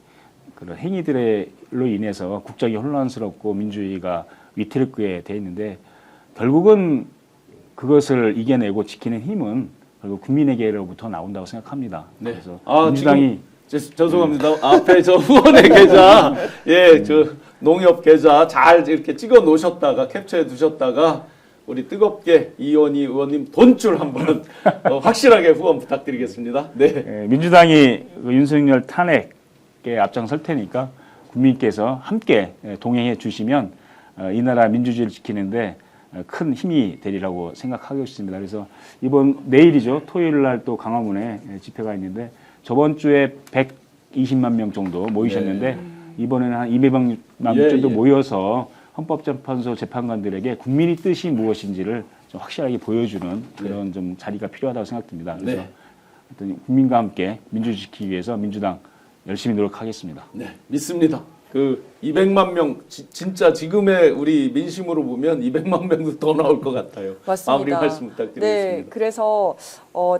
그런 행위들로 인해서 국정이 혼란스럽고 민주주의가 위태롭게 돼 있는데 결국은 그것을 이겨내고 지키는 힘은 결국 국민에게로부터 나온다고 생각합니다. 네. 그래서 민주당이 죄송합니다. 앞에 저 후원의 계좌, 예, 저 농협 계좌 잘 이렇게 찍어 놓으셨다가 캡처해 두셨다가 우리 뜨겁게 이원희 의원님 돈줄 한번 확실하게 후원 부탁드리겠습니다. 네. 예, 민주당이 그 윤석열 탄핵에 앞장설 테니까 국민께서 함께 동행해 주시면 이 나라 민주주의를 지키는데 큰 힘이 되리라고 생각하고 있습니다. 그래서 내일이죠. 토요일 날 또 강화문에 집회가 있는데 저번 주에 120만 명 정도 모이셨는데 이번에는 한 200만 명 정도 모여서 헌법재판소 재판관들에게 국민의 뜻이 무엇인지를 좀 확실하게 보여주는 그런 좀 자리가 필요하다고 생각됩니다. 그래서 하여튼 국민과 함께 민주주의 지키기 위해서 민주당 열심히 노력하겠습니다. 네, 믿습니다. 그 200만 명 진짜 지금의 우리 민심으로 보면 200만 명도 더 나올 것 같아요. 맞습니다. 마무리 말씀 부탁드리겠습니다. 네, 그래서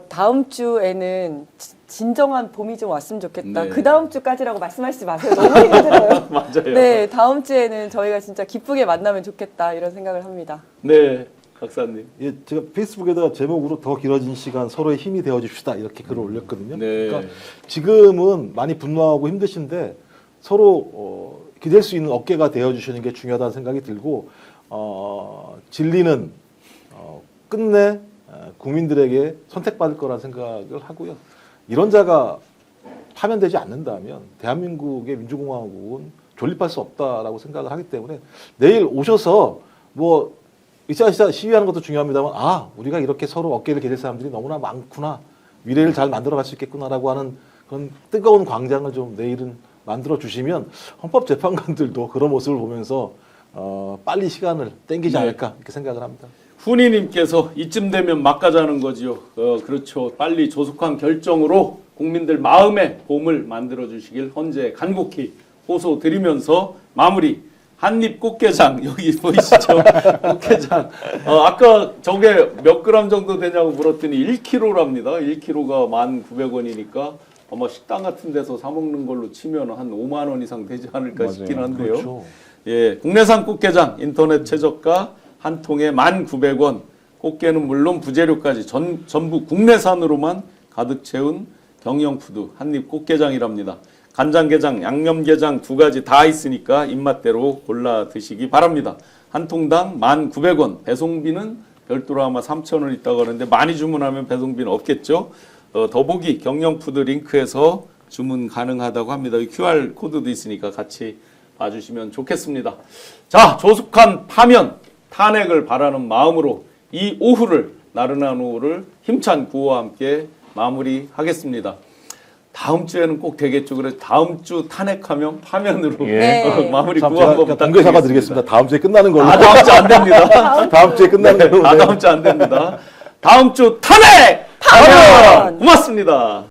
다음 주에는 진정한 봄이 좀 왔으면 좋겠다. 네. 그 다음 주까지라고 말씀하시지 마세요. 너무 힘들어요. 맞아요. 네, 다음 주에는 저희가 진짜 기쁘게 만나면 좋겠다 이런 생각을 합니다. 네, 박사님. 예, 제가 페이스북에다가 제목으로 더 길어진 시간 서로의 힘이 되어 줍시다 이렇게 글을 올렸거든요. 네. 그러니까 지금은 많이 분노하고 힘드신데 서로 기댈 수 있는 어깨가 되어 주시는 게 중요하다는 생각이 들고 진리는 끝내 국민들에게 선택받을 거라는 생각을 하고요. 이런 자가 파면되지 않는다면 대한민국의 민주공화국은 존립할 수 없다라고 생각을 하기 때문에 내일 오셔서 뭐 으쌰으쌰 시위하는 것도 중요합니다만 우리가 이렇게 서로 어깨를 기댈 사람들이 너무나 많구나, 미래를 잘 만들어갈 수 있겠구나라고 하는 그런 뜨거운 광장을 좀 내일은 만들어 주시면 헌법재판관들도 그런 모습을 보면서 빨리 시간을 땡기지 않을까 이렇게 생각을 합니다. 훈이님께서 이쯤 되면 막가자는 거지요. 그렇죠. 빨리 조속한 결정으로 국민들 마음의 봄을 만들어 주시길 헌재 간곡히 호소드리면서 마무리. 한입 꽃게장 여기 보이시죠? 꽃게장. 아까 저게 몇 그램 정도 되냐고 물었더니 1kg랍니다. 1kg가 1,900원이니까 아마 식당 같은 데서 사 먹는 걸로 치면 한 5만 원 이상 되지 않을까 맞아요. 싶긴 한데요. 그렇죠. 예, 국내산 꽃게장 인터넷 최저가 한 통에 1,900원. 꽃게는 물론 부재료까지 전부 국내산으로만 가득 채운 경영푸드 한입 꽃게장이랍니다. 간장게장, 양념게장 두 가지 다 있으니까 입맛대로 골라 드시기 바랍니다. 한 통당 1,900원. 배송비는 별도로 아마 3,000원 있다고 하는데 많이 주문하면 배송비는 없겠죠. 더보기 경영푸드 링크에서 주문 가능하다고 합니다. QR 코드도 있으니까 같이 봐주시면 좋겠습니다. 자, 조속한 파면, 탄핵을 바라는 마음으로 이 오후를, 나른한 오후를 힘찬 구호와 함께 마무리하겠습니다. 다음 주에는 꼭 되겠죠. 그래서 다음 주 탄핵하면 파면으로 마무리 구호 한번 부탁드리겠습니다. 공개 사과드리겠습니다. 다음 주에 끝나는 걸로. 다음 주 안 됩니다. 다음 주에 끝나는 걸로. 다음 주 안 됩니다. 다음 주 탄핵! 파면! 고맙습니다.